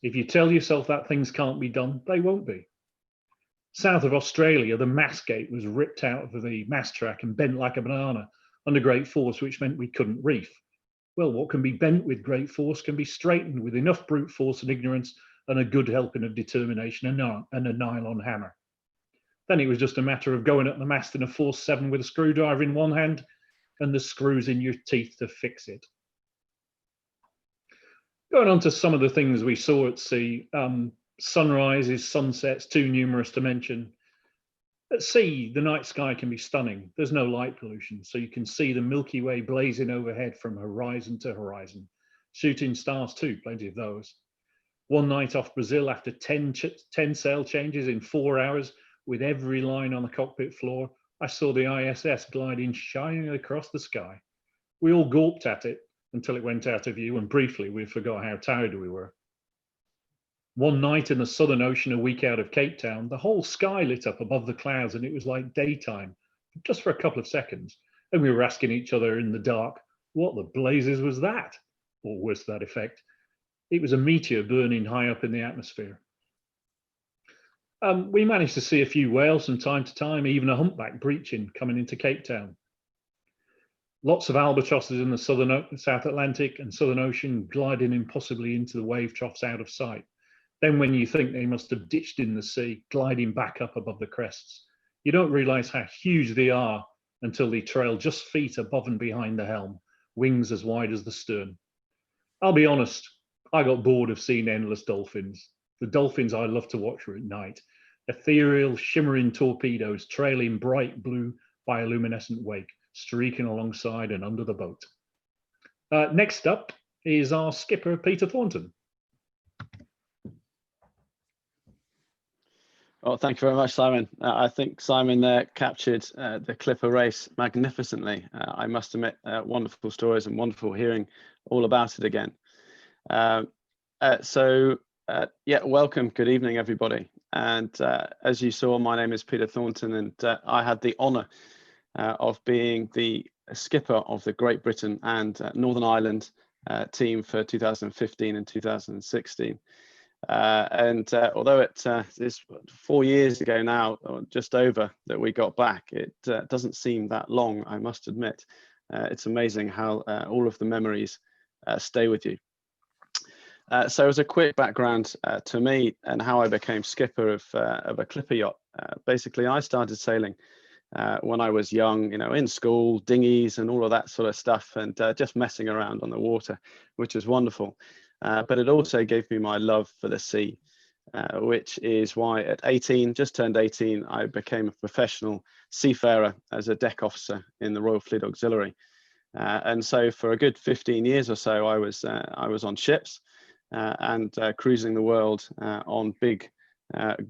If you tell yourself that things can't be done, they won't be. South of Australia, the mast gate was ripped out of the mast track and bent like a banana under great force, which meant we couldn't reef. Well, what can be bent with great force can be straightened with enough brute force and ignorance and a good helping of determination and a nylon hammer. Then it was just a matter of going up the mast in a force 7 with a screwdriver in one hand and the screws in your teeth to fix it. Going on to some of the things we saw at sea, sunrises, sunsets, too numerous to mention. At sea, the night sky can be stunning. There's no light pollution, so you can see the Milky Way blazing overhead from horizon to horizon. Shooting stars too, plenty of those. One night off Brazil, after 10 sail changes in 4 hours, with every line on the cockpit floor, I saw the ISS gliding, shining across the sky. We all gawped at it until it went out of view, and briefly we forgot how tired we were. One night in the Southern Ocean, a week out of Cape Town, the whole sky lit up above the clouds and it was like daytime, just for a couple of seconds. And we were asking each other in the dark, what the blazes was that? Or worse to that effect. It was a meteor burning high up in the atmosphere. We managed to see a few whales from time to time, even a humpback breaching coming into Cape Town. Lots of albatrosses in the South Atlantic and Southern Ocean gliding impossibly into the wave troughs out of sight. Then when you think they must have ditched in the sea, gliding back up above the crests, you don't realize how huge they are until they trail just feet above and behind the helm, wings as wide as the stern. I'll be honest, I got bored of seeing endless dolphins. The dolphins I love to watch are at night, ethereal, shimmering torpedoes trailing bright blue bioluminescent wake, streaking alongside and under the boat. Next up is our skipper, Peter Thornton. Well, thank you very much, Simon. I think Simon there captured the Clipper race magnificently. I must admit, wonderful stories and wonderful hearing all about it again. Yeah, welcome. Good evening, everybody. And as you saw, my name is Peter Thornton, and I had the honour of being the skipper of the Great Britain and Northern Ireland team for 2015 and 2016. Although it is 4 years ago now, or just over, that we got back, it doesn't seem that long, I must admit. It's amazing how all of the memories stay with you. So as a quick background to me and how I became skipper of a Clipper yacht, basically I started sailing when I was young, in school, dinghies and all of that sort of stuff, and just messing around on the water, which was wonderful. But it also gave me my love for the sea, which is why at 18, just turned 18, I became a professional seafarer as a deck officer in the Royal Fleet Auxiliary. And so for a good 15 years or so, I was on ships, and cruising the world on big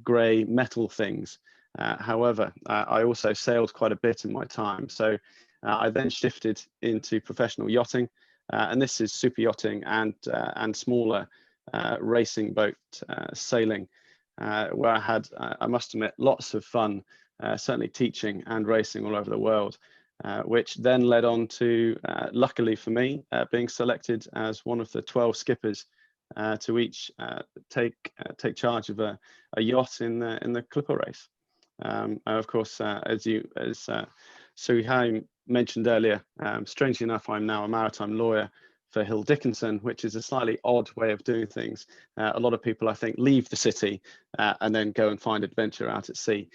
grey metal things. However, I also sailed quite a bit in my time. So I then shifted into professional yachting, and this is super yachting and smaller racing boat sailing, where I had, I must admit, lots of fun, certainly teaching and racing all over the world, which then led on to, luckily for me, being selected as one of the 12 skippers to each take charge of a yacht in the Clipper race. And of course, as Suhaim mentioned earlier, strangely enough, I'm now a maritime lawyer for Hill Dickinson, which is a slightly odd way of doing things. A lot of people, I think, leave the city and then go and find adventure out at sea.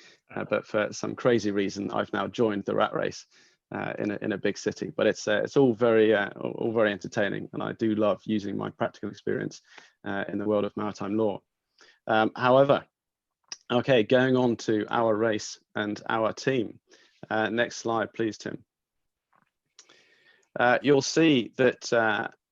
But for some crazy reason, I've now joined the rat race in a big city. But it's all very entertaining, and I do love using my practical experience in the world of maritime law. However, okay, going on to our race and our team. Next slide, please, Tim. You'll see that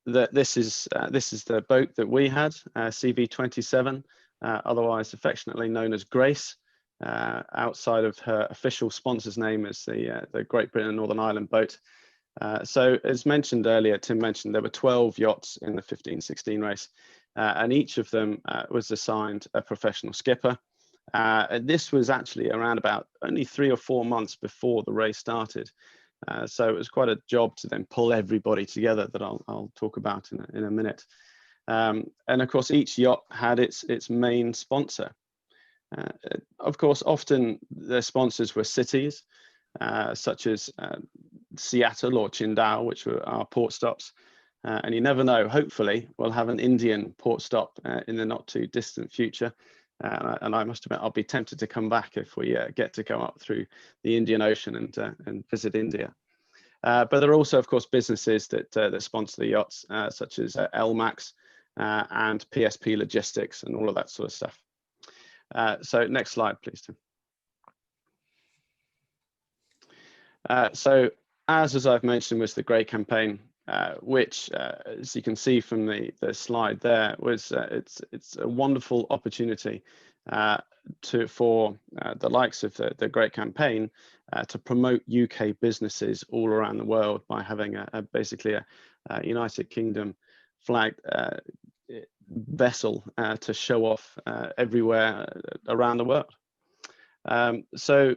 that this is the boat that we had, CV27, otherwise affectionately known as Grace. Outside of her official sponsor's name is the Great Britain and Northern Ireland boat. So as mentioned earlier, Tim mentioned there were 12 yachts in the 15-16 race, and each of them was assigned a professional skipper. And this was actually around about only 3 or 4 months before the race started. So it was quite a job to then pull everybody together that I'll talk about in a minute. And of course, each yacht had its main sponsor. Of course, often the sponsors were cities, such as Seattle or Qingdao, which were our port stops. And you never know, hopefully we'll have an Indian port stop in the not too distant future. And I must admit, I'll be tempted to come back if we get to go up through the Indian Ocean and visit India. But there are also, of course, businesses that sponsor the yachts, such as LMAX and PSP Logistics and all of that sort of stuff. So next slide, please, Tim. So as I've mentioned, was the Great Campaign, which, as you can see from the slide there, was it's a wonderful opportunity for the likes of the Great Campaign to promote UK businesses all around the world by having basically a United Kingdom flagged vessel to show off everywhere around the world. So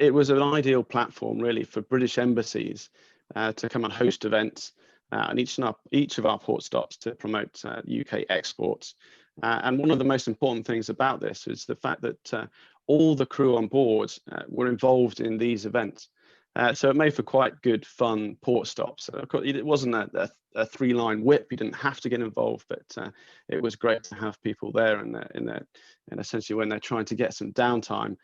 it was an ideal platform really for British embassies to come and host events, and each of our port stops to promote UK exports. And one of the most important things about this is the fact that all the crew on board were involved in these events. So it made for quite good, fun port stops. Of course, it wasn't a three-line whip. You didn't have to get involved, but it was great to have people there and essentially when they're trying to get some downtime.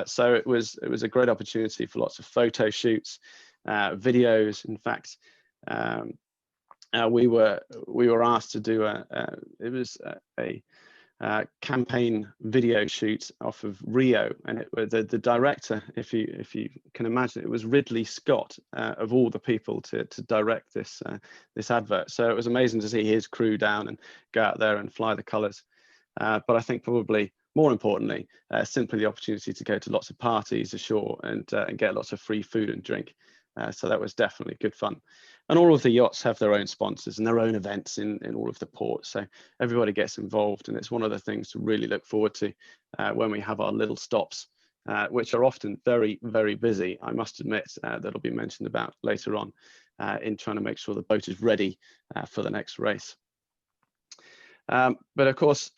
So it was a great opportunity for lots of photo shoots, videos. In fact, we were asked to do a campaign video shoot off of Rio, and the director, if you can imagine, it was Ridley Scott, of all the people to direct this advert. So it was amazing to see his crew down and go out there and fly the colours. But I think probably more importantly, simply the opportunity to go to lots of parties ashore and get lots of free food and drink. So that was definitely good fun. And all of the yachts have their own sponsors and their own events in all of the ports. So everybody gets involved, and it's one of the things to really look forward to when we have our little stops, which are often very, very busy. I must admit, that'll be mentioned about later on in trying to make sure the boat is ready for the next race. But of course,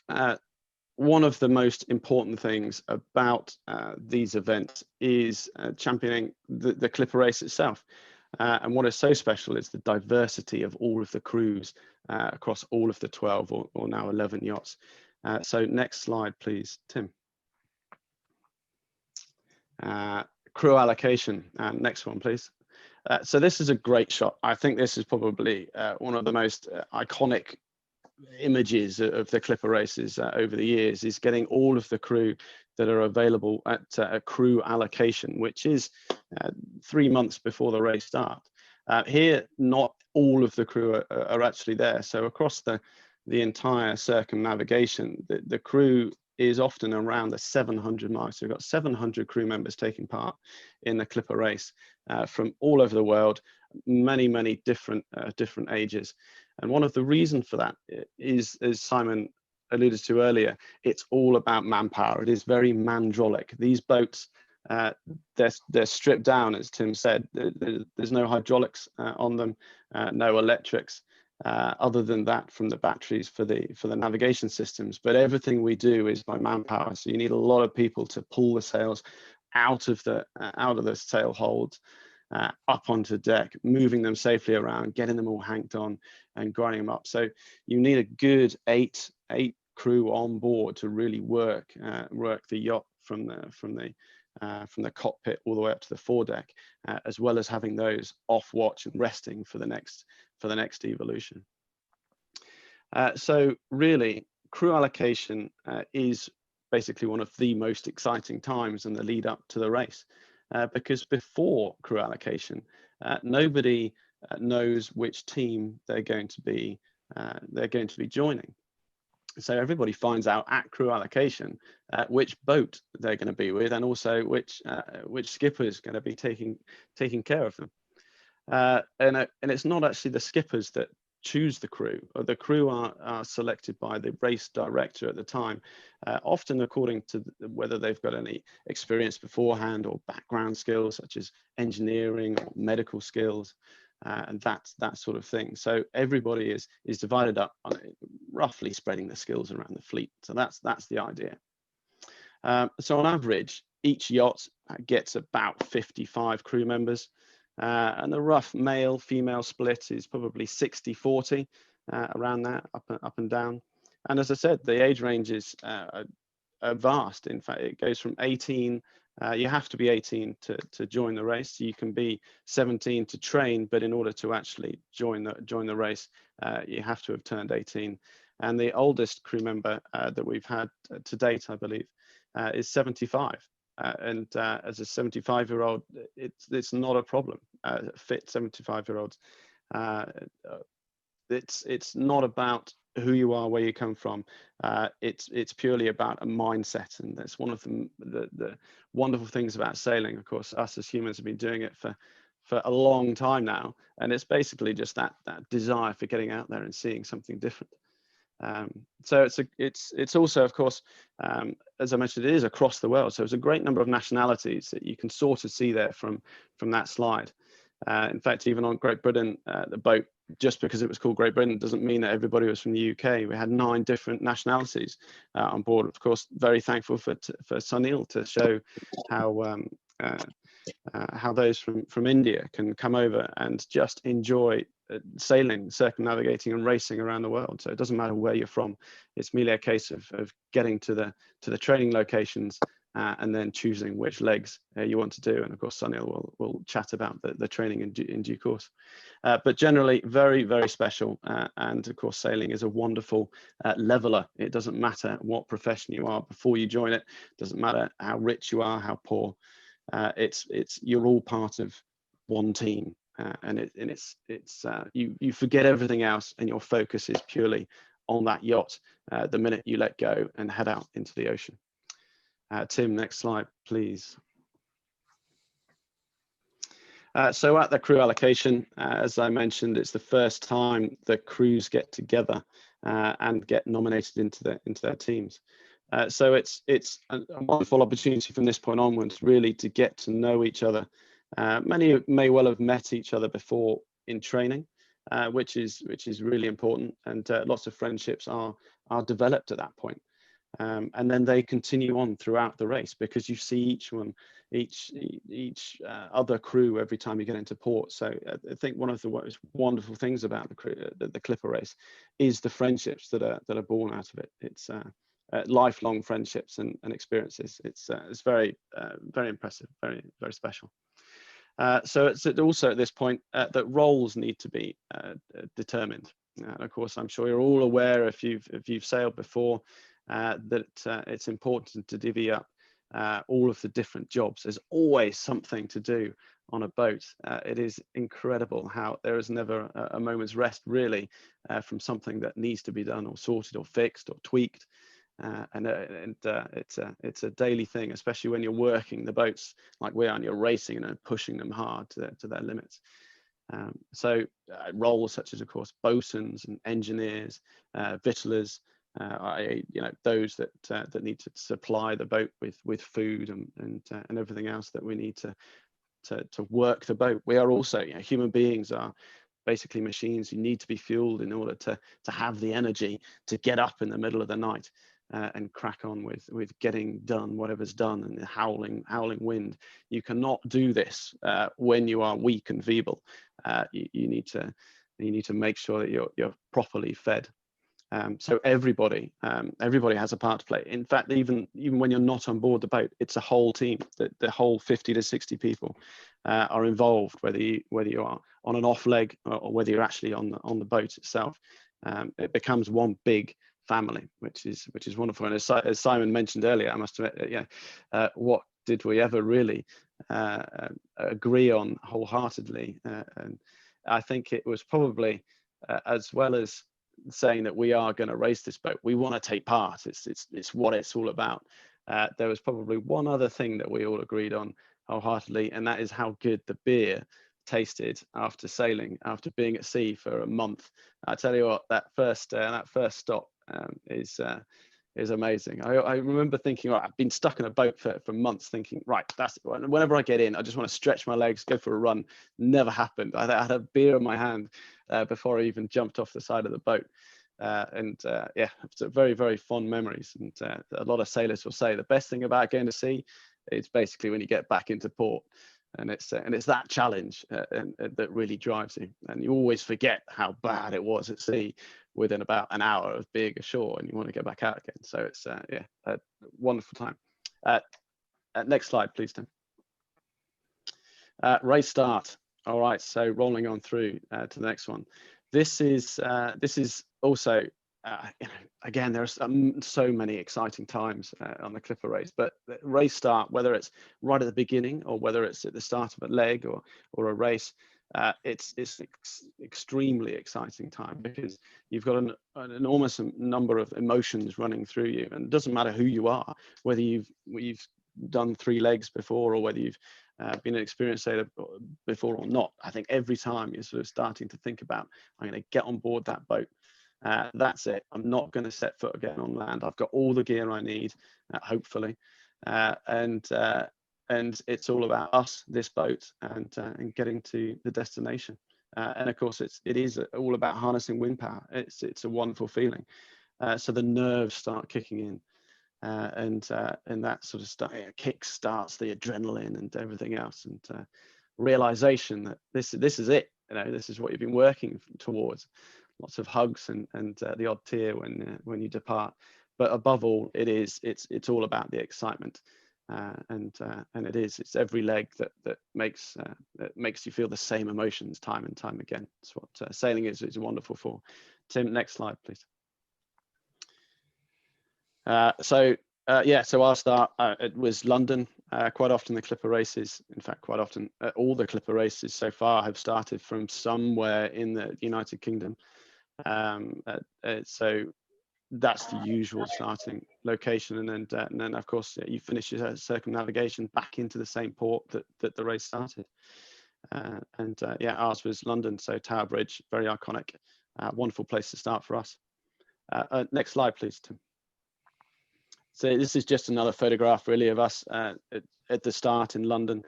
one of the most important things about these events is championing the Clipper race itself. And what is so special is the diversity of all of the crews across all of the 12 or now 11 yachts. So next slide, please, Tim. Crew allocation, next one, please. So this is a great shot. I think this is probably one of the most iconic images of the Clipper races over the years, is getting all of the crew that are available at a crew allocation, which is 3 months before the race start. Here, not all of the crew are actually there. So across the the entire circumnavigation, the crew is often around the 700 mark. So we've got 700 crew members taking part in the Clipper race from all over the world, many different ages. And one of the reasons for that is, as Simon alluded to earlier, it's all about manpower. It is very mandrolic. These boats, they're stripped down, as Tim said. There's no hydraulics on them, no electrics. Other than that, from the batteries for the navigation systems, but everything we do is by manpower. So you need a lot of people to pull the sails out of the sail holds, up onto deck, moving them safely around, getting them all hanked on, and grinding them up. So you need a good eight crew on board to really work the yacht from the cockpit all the way up to the foredeck, as well as having those off watch and resting for the next evolution. So really, crew allocation is basically one of the most exciting times in the lead up to the race, because before crew allocation, nobody knows which team they're going to be joining. So everybody finds out at crew allocation which boat they're going to be with, and also which skipper is going to be taking care of them. And it's not actually the skippers that choose the crew, or the crew are selected by the race director at the time, often according to whether they've got any experience beforehand or background skills such as engineering or medical skills, and that sort of thing. So everybody is divided up on roughly spreading the skills around the fleet. So that's the idea. So on average, each yacht gets about 55 crew members. And the rough male-female split is probably 60-40, around that, up and down. And as I said, the age ranges are vast. In fact, it goes from 18. You have to be 18 to join the race. You can be 17 to train, but in order to actually join the race, you have to have turned 18. And the oldest crew member that we've had to date, I believe, is 75. And as a 75-year-old, it's not a problem. Fit 75-year-olds. It's not about who you are, where you come from. It's purely about a mindset, and that's one of the wonderful things about sailing. Of course, us as humans have been doing it for a long time now, and it's basically just that desire for getting out there and seeing something different. So it's also, of course, as I mentioned, it is across the world. So it's a great number of nationalities that you can sort of see there from that slide. In fact, even on Great Britain, the boat, just because it was called Great Britain doesn't mean that everybody was from the UK. We had 9 different nationalities on board. Of course, very thankful for Sunil to show how those from India can come over and just enjoy sailing, circumnavigating and racing around the world. So it doesn't matter where you're from. It's merely a case of getting to the training locations and then choosing which legs you want to do. And of course, Sunil will chat about the training in due course. But generally, very, very special. And of course, sailing is a wonderful leveler. It doesn't matter what profession you are before you join it. It doesn't matter how rich you are, how poor. You're all part of one team. You forget everything else, and your focus is purely on that yacht the minute you let go and head out into the ocean. Tim, next slide, please. So at the crew allocation, as I mentioned, it's the first time the crews get together and get nominated into their teams. So it's a wonderful opportunity from this point onwards, really, to get to know each other. Many may well have met each other before in training, which is really important, and lots of friendships are developed at that point. And then they continue on throughout the race, because you see each other crew every time you get into port. So I think one of the most wonderful things about the Clipper race is the friendships that are born out of it. It's lifelong friendships and experiences. It's very very impressive, very, very special. So it's also at this point that roles need to be determined. And of course, I'm sure you're all aware, if you've sailed before, that it's important to divvy up all of the different jobs. There's always something to do on a boat. It is incredible how there is never a moment's rest really from something that needs to be done or sorted or fixed or tweaked. It's a daily thing, especially when you're working the boats like we are and you're racing and pushing them hard to their limits. Roles such as, of course, bosuns and engineers, victuallers, those that need to supply the boat with food and everything else that we need to work the boat. We are also, human beings are basically machines. You need to be fueled in order to have the energy to get up in the middle of the night and crack on with getting done whatever's done in the howling wind. You cannot do this when you are weak and feeble. You need to make sure that you're properly fed. So everybody has a part to play. In fact, even when you're not on board the boat, it's a whole team. The whole 50 to 60 people are involved, whether you are on an off leg or whether you're actually on the boat itself. It becomes one big family, which is wonderful. And as Simon mentioned earlier, I must admit, what did we ever really agree on wholeheartedly? And I think it was probably as well as saying that we are going to race this boat, we want to take part. It's what it's all about. There was probably one other thing that we all agreed on wholeheartedly, and that is how good the beer tasted after sailing, after being at sea for a month. I tell you what, that first stop is amazing. I remember thinking, I've been stuck in a boat for months, thinking, right, that's it. Whenever I get in, I just want to stretch my legs, go for a run. Never happened. I had a beer in my hand before I even jumped off the side of the boat. It's a very, very fond memories. And a lot of sailors will say the best thing about going to sea is basically when you get back into port. And it's that challenge that really drives you. And you always forget how bad it was at sea within about an hour of being ashore, and you want to get back out again. So it's a wonderful time. Next slide, please, Tim. Race start. All right, so rolling on through to the next one. This is also again, there's so many exciting times on the Clipper race, but the race start, whether it's right at the beginning or whether it's at the start of a leg or a race, it's extremely exciting time, because you've got an enormous number of emotions running through you, and it doesn't matter who you are, whether you've done 3 legs before or whether you've been an experienced sailor before or not. I think every time you're sort of starting to think about, I'm going to get on board that boat. That's it. I'm not going to set foot again on land. I've got all the gear I need, hopefully, and it's all about us, this boat, and getting to the destination. And of course, it is all about harnessing wind power. It's a wonderful feeling. So the nerves start kicking in, and that sort of stuff kick starts the adrenaline and everything else, and realization that this is it. This is what you've been working towards. Lots of hugs and the odd tear when you depart, but above all, it's all about the excitement, and it's every leg that makes you feel the same emotions time and time again. It's what sailing is wonderful for. Tim, next slide, please. So our start, it was London. Quite often the Clipper races, in fact, quite often all the Clipper races so far have started from somewhere in the United Kingdom. So that's the usual starting location, and then of course you finish your circumnavigation back into the same port that the race started. Ours was London, so Tower Bridge, very iconic, wonderful place to start for us. Next slide, please, Tim. So this is just another photograph really of us at the start in London,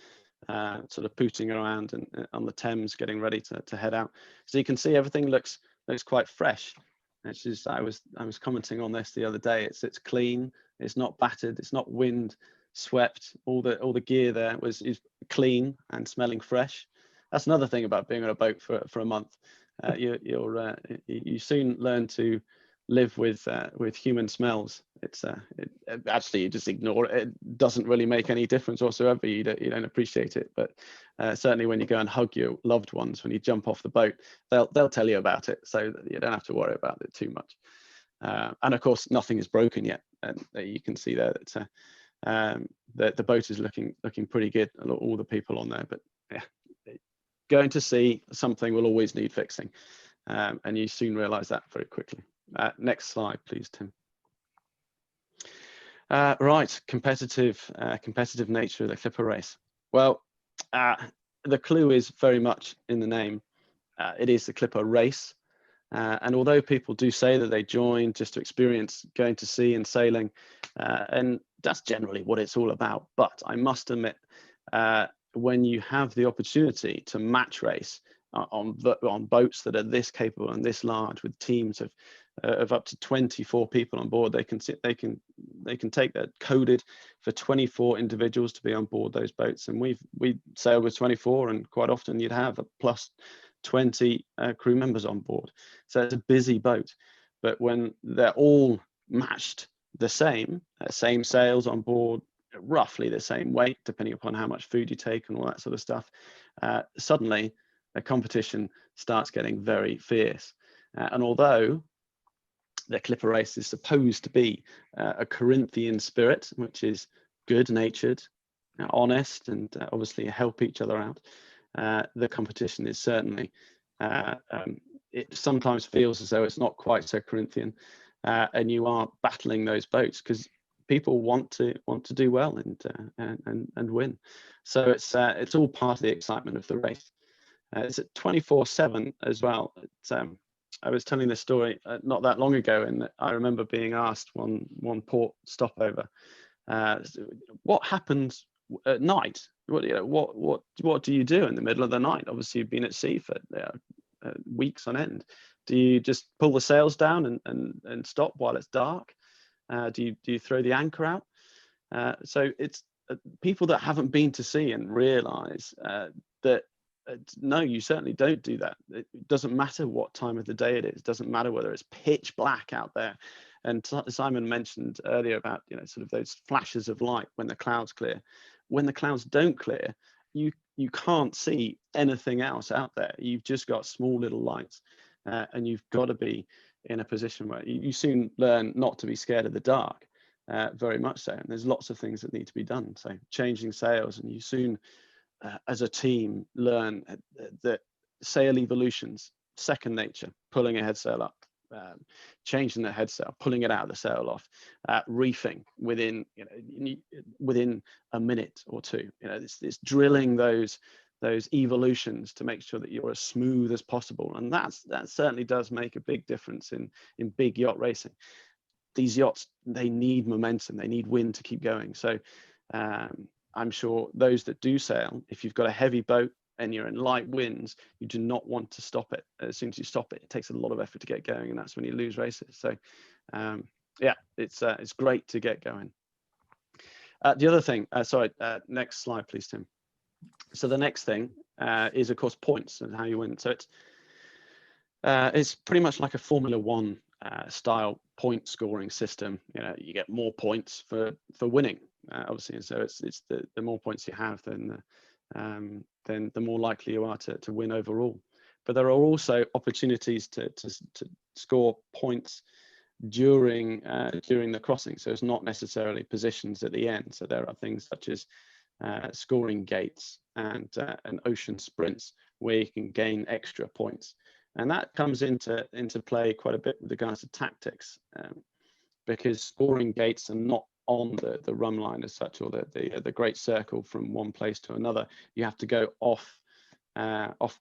sort of pooting around and on the Thames, getting ready to head out. So you can see everything looks quite fresh. It's just, I was commenting on this the other day. It's clean. It's not battered. It's not wind swept. All the gear there is clean and smelling fresh. That's another thing about being on a boat for a month. You soon learn to live with human smells. Actually, you just ignore it. It doesn't really make any difference whatsoever. You don't appreciate it. But certainly when you go and hug your loved ones, when you jump off the boat, they'll tell you about it. So you don't have to worry about it too much. And of course, nothing is broken yet. And you can see there that The boat is looking pretty good, all the people on there, but yeah, going to sea, something will always need fixing, and you soon realize that very quickly. Next slide, please, Tim. Right, competitive nature of the Clipper race. Well, the clue is very much in the name. It is the Clipper race. And although people do say that they join just to experience going to sea and sailing, and that's generally what it's all about. But I must admit, when you have the opportunity to match race on boats that are this capable and this large, with teams of up to 24 people on board, they can take that coded for 24 individuals to be on board those boats. And we sailed with 24, and quite often you'd have a plus 20 crew members on board. So it's a busy boat, but when they're all matched the same sails on board, roughly the same weight, depending upon how much food you take and all that sort of stuff, suddenly the competition starts getting very fierce. And although the Clipper race is supposed to be a Corinthian spirit, which is good-natured, honest, and obviously help each other out, the competition is certainly, it sometimes feels as though it's not quite so Corinthian, and you are battling those boats because people want to do well and win. So it's all part of the excitement of the race. It's at 24/7 as well. I was telling this story not that long ago, and I remember being asked one port stopover, what happens at night? What do you do in the middle of the night? Obviously, you've been at sea for weeks on end. Do you just pull the sails down and stop while it's dark? Do you throw the anchor out? So it's people that haven't been to sea and realise that no, you certainly don't do that. It doesn't matter what time of the day it is. It doesn't matter whether it's pitch black out there. And Simon mentioned earlier about sort of those flashes of light when the clouds clear. When the clouds don't clear, you can't see anything else out there. You've just got small little lights, and you've got to be in a position where you soon learn not to be scared of the dark, very much so. And there's lots of things that need to be done. So changing sails, and you soon, as a team, learn that sail evolutions, second nature, pulling a head sail up, changing the head sail, pulling it out of the sail off, reefing within a minute or two. It's drilling those evolutions to make sure that you're as smooth as possible, and that certainly does make a big difference in big yacht racing. These yachts, they need momentum, they need wind to keep going. So I'm sure those that do sail, if you've got a heavy boat and you're in light winds, you do not want to stop it. As soon as you stop it, it takes a lot of effort to get going, and that's when you lose races. So yeah, it's great to get going. The other thing, next slide, please, Tim. So the next thing is, of course, points and how you win. So it's pretty much like a Formula One style point scoring system. You get more points for winning, obviously, and so it's the more points you have, then the more likely you are to win overall. But there are also opportunities to score points during the crossing. So it's not necessarily positions at the end. So there are things such as scoring gates and ocean sprints where you can gain extra points, and that comes into play quite a bit with regards to tactics, because scoring gates are not on the run line as such, or the great circle from one place to another. You have to go off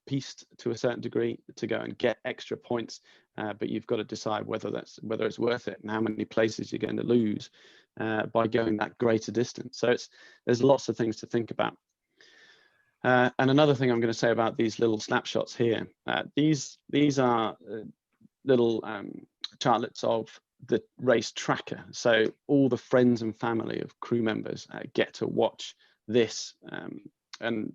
piste to a certain degree to go and get extra points, but you've got to decide whether it's worth it and how many places you're going to lose by going that greater distance. So there's lots of things to think about. And another thing I'm going to say about these little snapshots here, these are little chartlets of the race tracker. So all the friends and family of crew members get to watch this. And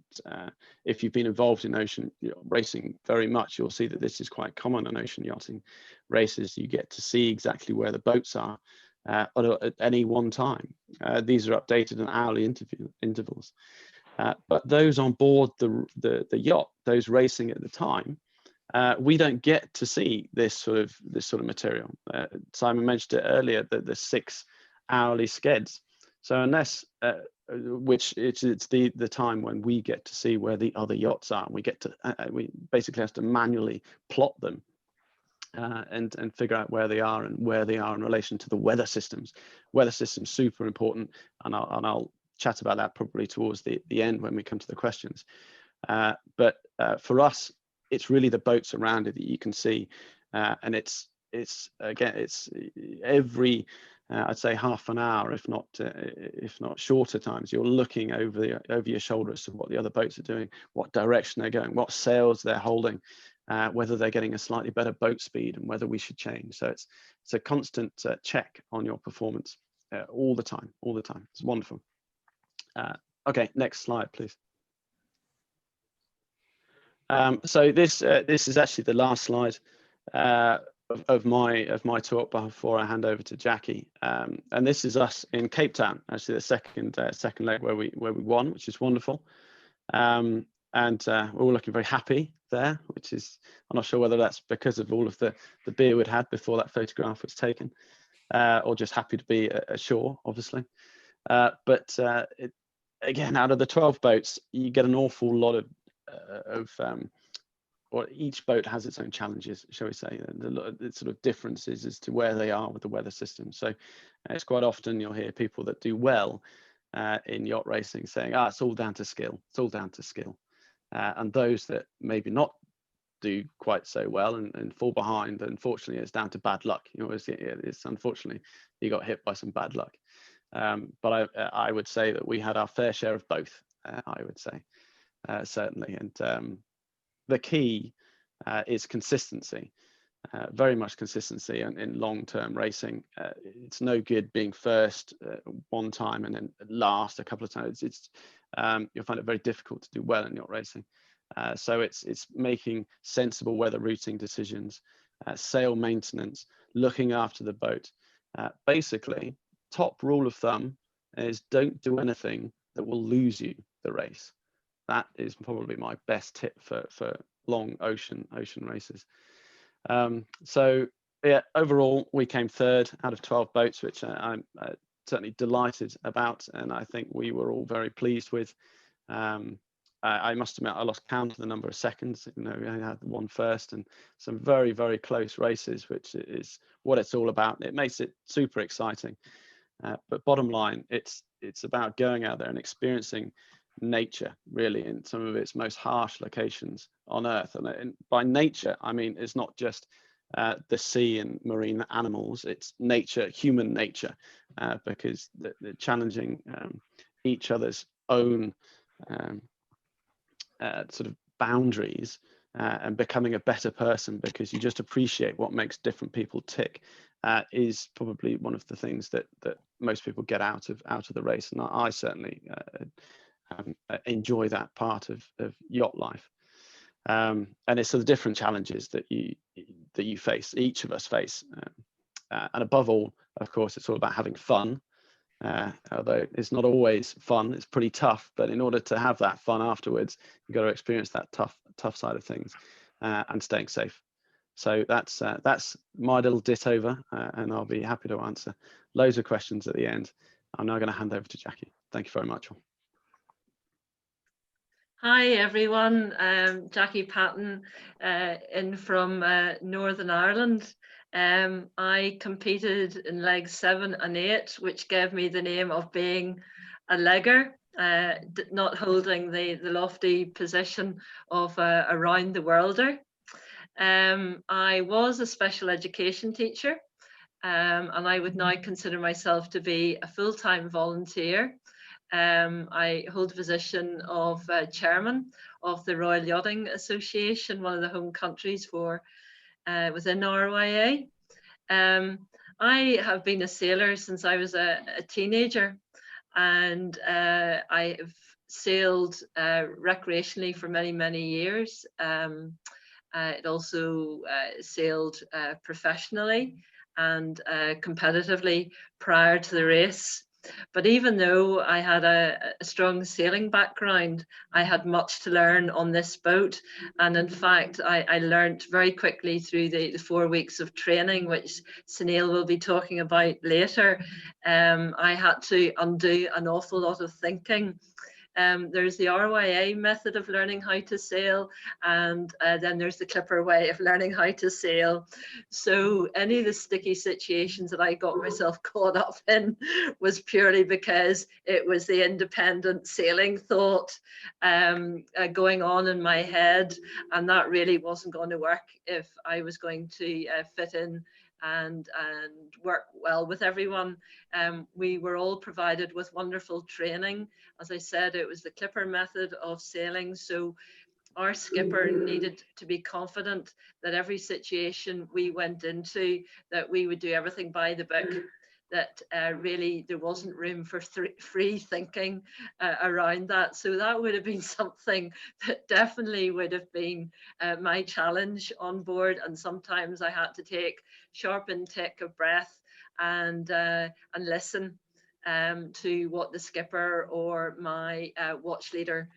if you've been involved in ocean racing very much, you'll see that this is quite common on ocean yachting races. You get to see exactly where the boats are at any one time. These are updated in hourly intervals. But those on board the yacht, those racing at the time, we don't get to see this sort of material. Simon mentioned it earlier, that the 6 hourly skeds. So unless, which it's the time when we get to see where the other yachts are, and we get to, we basically have to manually plot them and figure out where they are and where they are in relation to the weather systems. Weather systems super important, and I'll chat about that probably towards the end when we come to the questions. But for us, it's really the boats around it that you can see, and it's again, it's every I'd say half an hour, if not shorter times, you're looking over your shoulder as to what the other boats are doing, what direction they're going, what sails they're holding, whether they're getting a slightly better boat speed, and whether we should change. So it's a constant check on your performance all the time. It's wonderful. Okay, next slide, please. So this is actually the last slide of my talk before I hand over to Jackie, and this is us in Cape Town, actually the second leg where we won, which is wonderful, and we're all looking very happy there, which is, I'm not sure whether that's because of all of the beer we'd had before that photograph was taken, or just happy to be ashore, obviously. But again, out of the 12 boats, you get an awful lot of or each boat has its own challenges, shall we say, and the sort of differences as to where they are with the weather system. So it's quite often you'll hear people that do well in yacht racing saying, it's all down to skill, it's all down to skill. And those that maybe not do quite so well and fall behind, unfortunately, it's down to bad luck. You know, it's unfortunately you got hit by some bad luck. But I would say that we had our fair share of both, I would say, certainly. And the key is consistency, very much consistency in long-term racing. It's no good being first one time and then last a couple of times. You'll find it very difficult to do well in yacht racing. So it's making sensible weather routing decisions, sail maintenance, looking after the boat. Basically, top rule of thumb is don't do anything that will lose you the race. That is probably my best tip for long ocean races. So yeah, overall we came third out of 12 boats, which I'm certainly delighted about, and I think we were all very pleased with. I must admit I lost count of the number of seconds. You know, I had one first and some very, very close races, which is what it's all about. It makes it super exciting. But bottom line, it's about going out there and experiencing nature, really, in some of its most harsh locations on Earth. And by nature, I mean it's not just the sea and marine animals, it's nature, human nature, because they're challenging each other's own sort of boundaries and becoming a better person because you just appreciate what makes different people tick is probably one of the things that most people get out of the race. And I certainly enjoy that part of yacht life. And it's the different challenges that you face, each of us face. And above all, of course, it's all about having fun. Although it's not always fun, it's pretty tough. But in order to have that fun afterwards, you've got to experience that tough side of things and staying safe. So that's my little dit over, and I'll be happy to answer loads of questions at the end. I'm now going to hand over to Jackie. Thank you very much. Hi everyone, Jackie Patton in from Northern Ireland. I competed in legs 7 and 8, which gave me the name of being a legger, not holding the lofty position of a round the worlder. I was a special education teacher, and I would now consider myself to be a full-time volunteer. I hold the position of chairman of the Royal Yachting Association, one of the home countries for within RYA. I have been a sailor since I was a teenager, and I have sailed recreationally for many years. It also sailed professionally and competitively prior to the race. But even though I had a strong sailing background, I had much to learn on this boat. And in fact, I learned very quickly through the 4 weeks of training, which Sunil will be talking about later. I had to undo an awful lot of thinking. There's the RYA method of learning how to sail, and then there's the Clipper way of learning how to sail. So any of the sticky situations that I got myself caught up in was purely because it was the independent sailing thought going on in my head, and that really wasn't going to work if I was going to fit in and work well with everyone. We were all provided with wonderful training. As I said, it was the Clipper method of sailing. So our skipper needed to be confident that every situation we went into, that we would do everything by the book, that really there wasn't room for free thinking around that. So that would have been something that definitely would have been my challenge on board. And sometimes I had to take sharp intake of breath and listen to what the skipper or my watch leader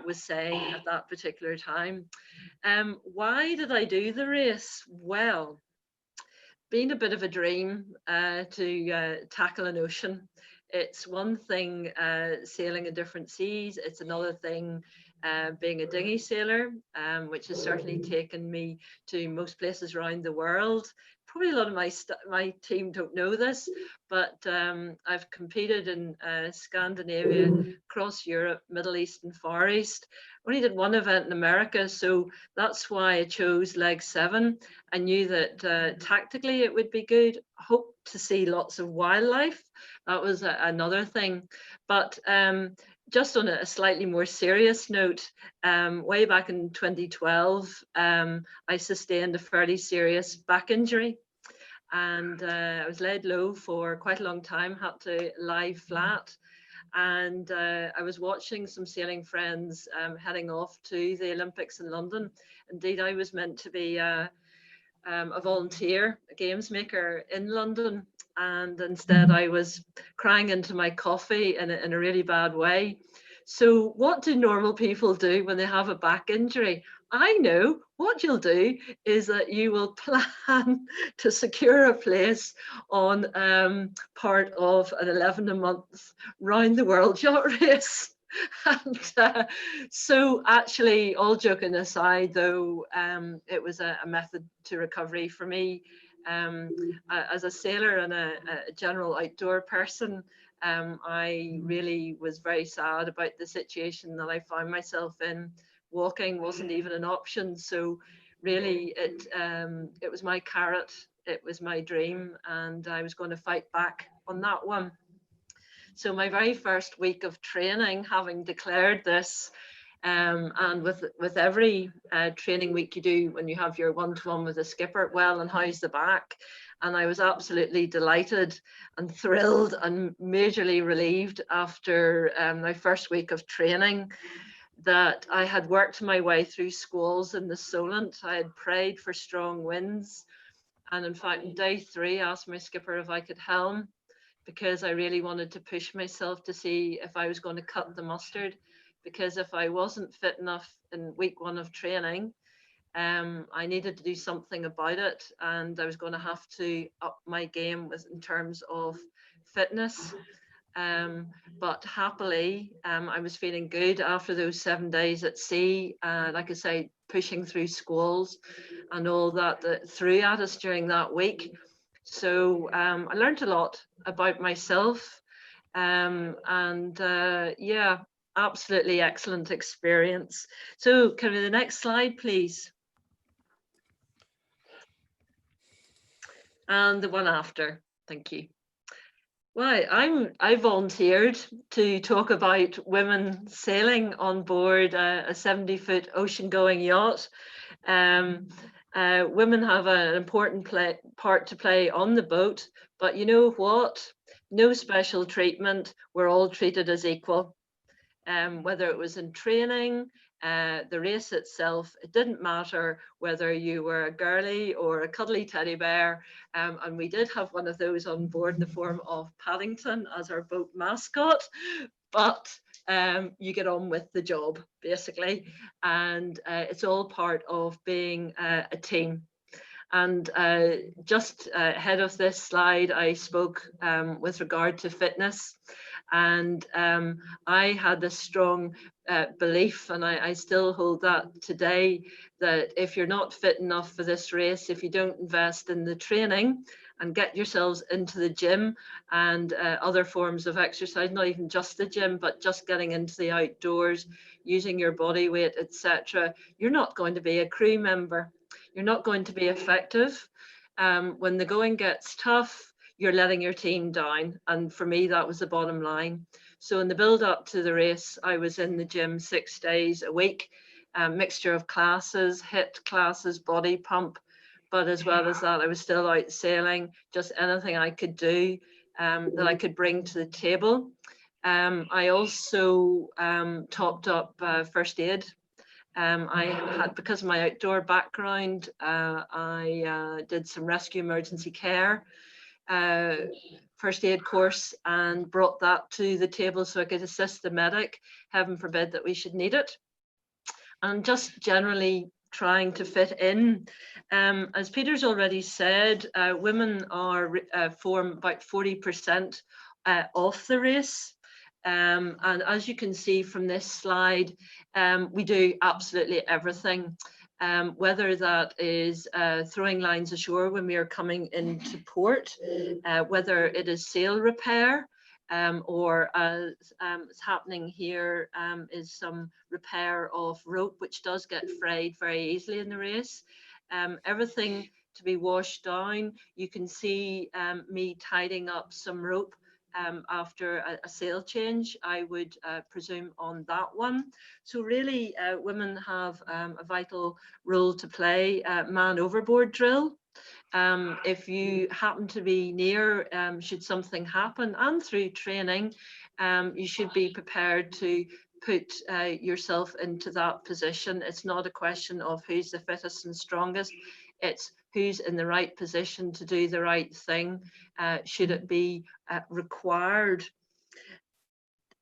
was saying at that particular time. Why did I do the race? Well, been a bit of a dream to tackle an ocean. It's one thing sailing in different seas. It's another thing being a dinghy sailor, which has certainly taken me to most places around the world. Probably a lot of my team don't know this, but I've competed in Scandinavia, across Europe, Middle East and Far East. Only did one event in America, so that's why I chose leg 7. I knew that tactically it would be good. Hope to see lots of wildlife. That was another thing. But just on a slightly more serious note, way back in 2012, I sustained a fairly serious back injury, and I was laid low for quite a long time, had to lie flat. And I was watching some sailing friends heading off to the Olympics in London. Indeed, I was meant to be a volunteer, a games maker in London, and instead I was crying into my coffee in a really bad way. So what do normal people do when they have a back injury? I know what you'll do is that you will plan to secure a place on part of an 11-a-month round the world yacht race. And so actually, all joking aside, though, it was a method to recovery for me. As a sailor and a general outdoor person, I really was very sad about the situation that I found myself in. Walking wasn't even an option. So really it was my carrot, it was my dream, and I was going to fight back on that one. So my very first week of training, having declared this, and with every training week you do when you have your one-to-one with a skipper, well, and how's the back? And I was absolutely delighted and thrilled and majorly relieved after my first week of training that I had worked my way through squalls in the Solent. I had prayed for strong winds. And in fact, on day 3, I asked my skipper if I could helm, because I really wanted to push myself to see if I was going to cut the mustard. Because if I wasn't fit enough in week 1 of training, I needed to do something about it, and I was going to have to up my game in terms of fitness. But happily, I was feeling good after those 7 days at sea. Like I say, pushing through squalls and all that threw at us during that week. So I learned a lot about myself, and yeah, absolutely excellent experience. So can we have the next slide, please? And the one after, thank you. Well, I volunteered to talk about women sailing on board a 70-foot ocean-going yacht. Women have an important part to play on the boat, but you know what? No special treatment. We're all treated as equal. whether it was in training, the race itself, it didn't matter whether you were a girly or a cuddly teddy bear. And we did have one of those on board in the form of Paddington as our boat mascot, but you get on with the job basically. And it's all part of being a team. And just ahead of this slide, I spoke with regard to fitness. And I had this strong belief, and I still hold that today, that if you're not fit enough for this race, if you don't invest in the training and get yourselves into the gym and other forms of exercise, not even just the gym, but just getting into the outdoors, using your body weight, etc., you're not going to be a crew member. You're not going to be effective. When the going gets tough, you're letting your team down. And for me, that was the bottom line. So in the build up to the race, I was in the gym 6 days a week, a mixture of classes, HIIT classes, body pump. But as well as that, I was still out sailing, just anything I could do that I could bring to the table. I also topped up first aid. I had, because of my outdoor background, I did some rescue emergency care first aid course and brought that to the table so I could assist the medic. Heaven forbid that we should need it. And just generally trying to fit in. As Peter's already said, women are form about 40% of the race. And as you can see from this slide, we do absolutely everything. Whether that is throwing lines ashore when we are coming into port, whether it is sail repair, or as is happening here, is some repair of rope, which does get frayed very easily in the race. Everything to be washed down. You can see me tidying up some rope after a sail change, I would presume, on that one. So really, women have a vital role to play. Man overboard drill. If you happen to be near, should something happen, and through training, you should be prepared to put yourself into that position. It's not a question of who's the fittest and strongest. It's who's in the right position to do the right thing, should it be required.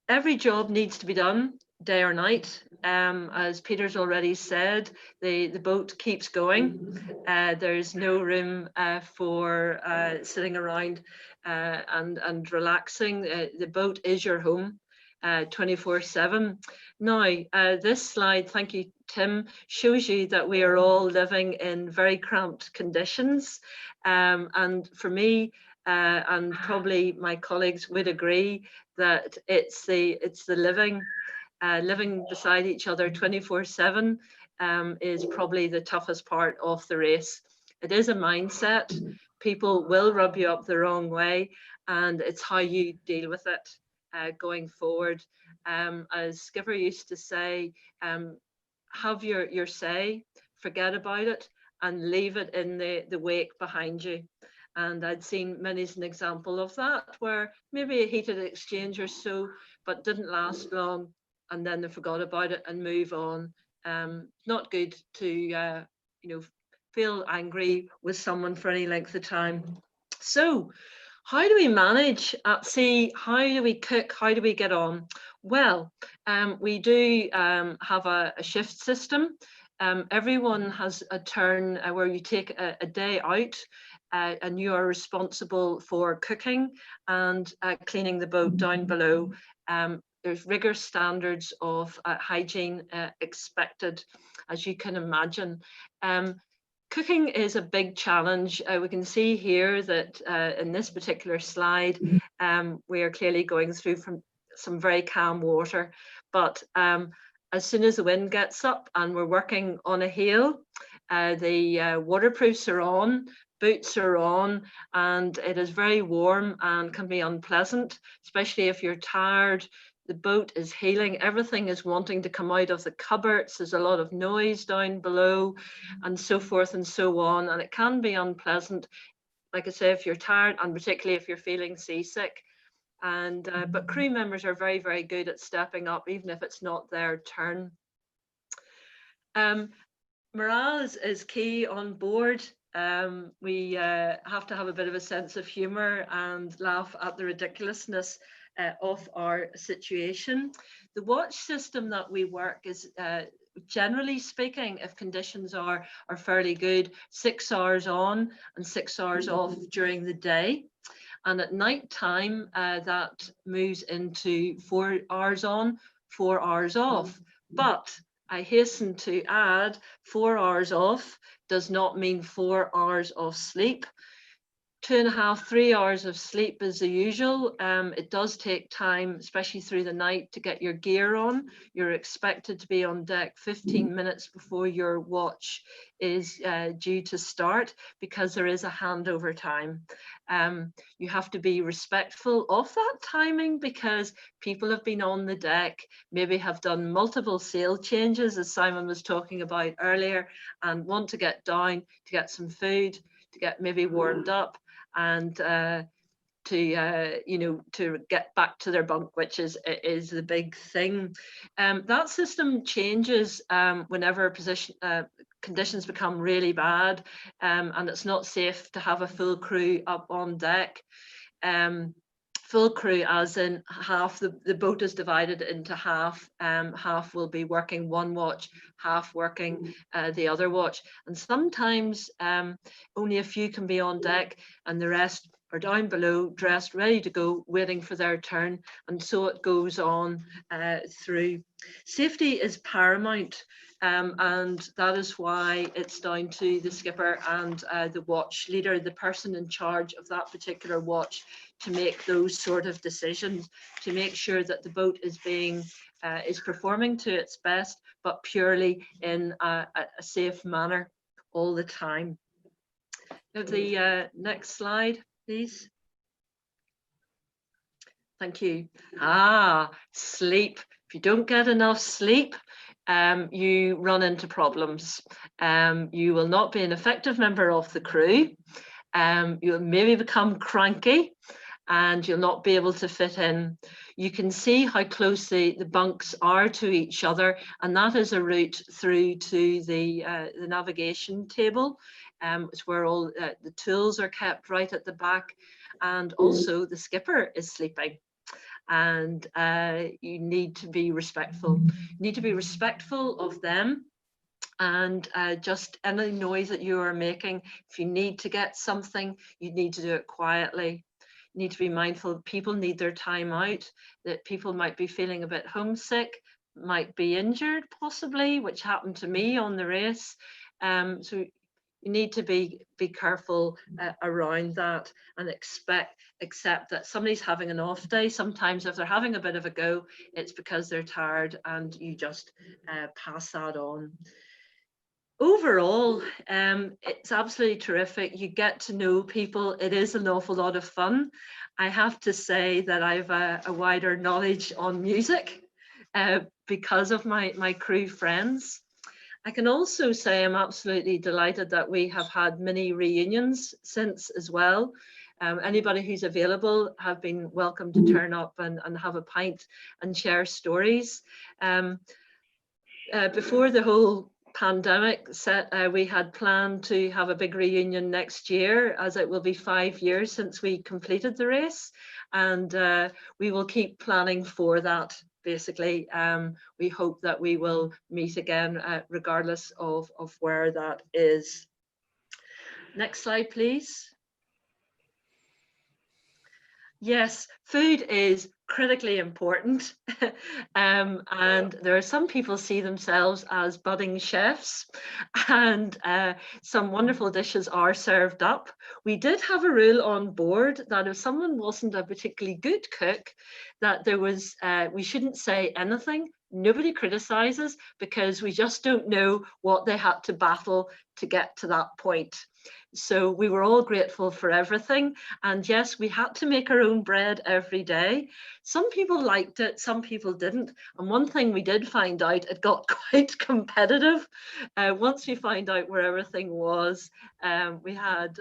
Every job needs to be done, day or night. As Peter's already said, the boat keeps going. There's no room for sitting around and relaxing. The boat is your home 24/7. Now, this slide, thank you, Tim, shows you that we are all living in very cramped conditions. And for me, and probably my colleagues would agree, that it's the living beside each other 24/7 is probably the toughest part of the race. It is a mindset. People will rub you up the wrong way, and it's how you deal with it going forward. As Skipper used to say, have your say, forget about it, and leave it in the wake behind you. And I'd seen many as an example of that, where maybe a heated exchange or so, but didn't last long, and then they forgot about it and move on. Not good to feel angry with someone for any length of time. So how do we manage at sea? How do we cook? How do we get on? Well, we do have a shift system. Everyone has a turn where you take a day out, and you are responsible for cooking and cleaning the boat down below. There's rigorous standards of hygiene expected, as you can imagine. Cooking is a big challenge. We can see here that in this particular slide, we are clearly going through from some very calm water. But as soon as the wind gets up and we're working on a hail, the waterproofs are on, boots are on, and it is very warm and can be unpleasant, especially if you're tired. The boat is heeling, everything is wanting to come out of the cupboards, there's a lot of noise down below, and so forth and so on, and it can be unpleasant, like I say, if you're tired, and particularly if you're feeling seasick. And but crew members are very, very good at stepping up, even if it's not their turn. Morale is key on board. We have to have a bit of a sense of humour and laugh at the ridiculousness of our situation. The watch system that we work is, generally speaking, if conditions are fairly good, 6 hours on and 6 hours off during the day. And at night time, that moves into 4 hours on, 4 hours off. But I hasten to add, 4 hours off does not mean 4 hours of sleep. 2.5, 3 hours of sleep is the usual. It does take time, especially through the night, to get your gear on. You're expected to be on deck 15 minutes before your watch is due to start, because there is a handover time. You have to be respectful of that timing, because people have been on the deck, maybe have done multiple sail changes, as Simon was talking about earlier, and want to get down to get some food, to get maybe warmed up, and to get back to their bunk, which is the big thing. That system changes whenever conditions become really bad, and it's not safe to have a full crew up on deck. Full crew as in half, the boat is divided into half. Half will be working one watch, half working the other watch. And sometimes only a few can be on deck and the rest are down below, dressed, ready to go, waiting for their turn. And so it goes on through. Safety is paramount. And that is why it's down to the skipper and the watch leader, the person in charge of that particular watch, to make those sort of decisions, to make sure that the boat is performing to its best, but purely in a safe manner all the time. The next slide, please. Thank you. Sleep. If you don't get enough sleep, you run into problems. You will not be an effective member of the crew. You'll maybe become cranky and you'll not be able to fit in. You can see how close the bunks are to each other, and that is a route through to the navigation table. It's where all the tools are kept right at the back, and also the skipper is sleeping. And you need to be respectful. You need to be respectful of them, and just any noise that you are making, if you need to get something, you need to do it quietly. You need to be mindful people need their time out, that people might be feeling a bit homesick, might be injured possibly, which happened to me on the race. So you need to be careful around that, and accept that somebody's having an off day. Sometimes if they're having a bit of a go, it's because they're tired, and you just pass that on. Overall, it's absolutely terrific. You get to know people. It is an awful lot of fun. I have to say that I've a wider knowledge on music because of my crew friends. I can also say I'm absolutely delighted that we have had many reunions since as well. Anybody who's available have been welcome to turn up and have a pint and share stories. Before the whole pandemic we had planned to have a big reunion next year, as it will be 5 years since we completed the race, and we will keep planning for that. Basically, we hope that we will meet again regardless of where that is. Next slide, please. Yes, food is critically important, and there are some people see themselves as budding chefs, and some wonderful dishes are served up. We did have a rule on board that if someone wasn't a particularly good cook, that there was we shouldn't say anything. Nobody criticizes, because we just don't know what they had to battle to get to that point. So we were all grateful for everything. And yes, we had to make our own bread every day. Some people liked it, some people didn't. And one thing we did find out, it got quite competitive. Once we found out where everything was, we had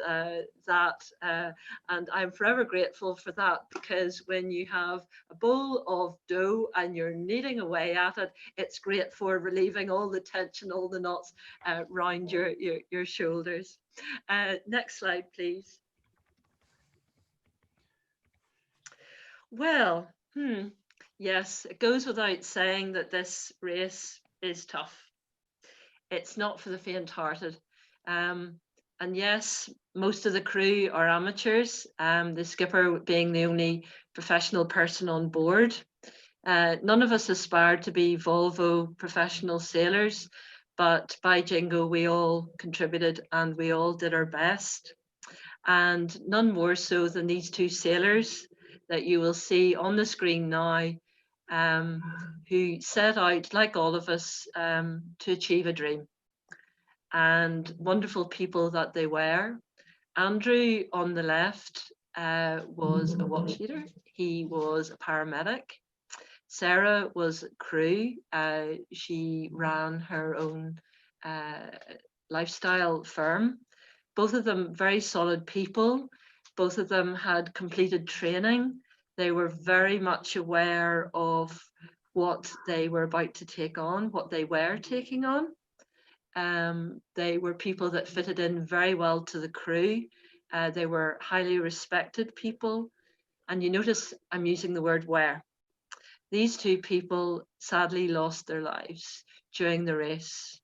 that. And I'm forever grateful for that, because when you have a bowl of dough and you're kneading away at it, it's great for relieving all the tension, all the knots round your shoulders. Next slide, please. Well, yes, it goes without saying that this race is tough. It's not for the faint-hearted. And yes, most of the crew are amateurs, the skipper being the only professional person on board. None of us aspired to be Volvo professional sailors, but by jingo, we all contributed and we all did our best. And none more so than these two sailors that you will see on the screen now, who set out, like all of us, to achieve a dream. And wonderful people that they were. Andrew on the left was a watch leader. He was a paramedic. Sarah was crew. She ran her own lifestyle firm. Both of them very solid people. Both of them had completed training. They were very much aware of what they were about to take on, what they were taking on. They were people that fitted in very well to the crew. They were highly respected people. And you notice I'm using the word were. These two people sadly lost their lives during the race.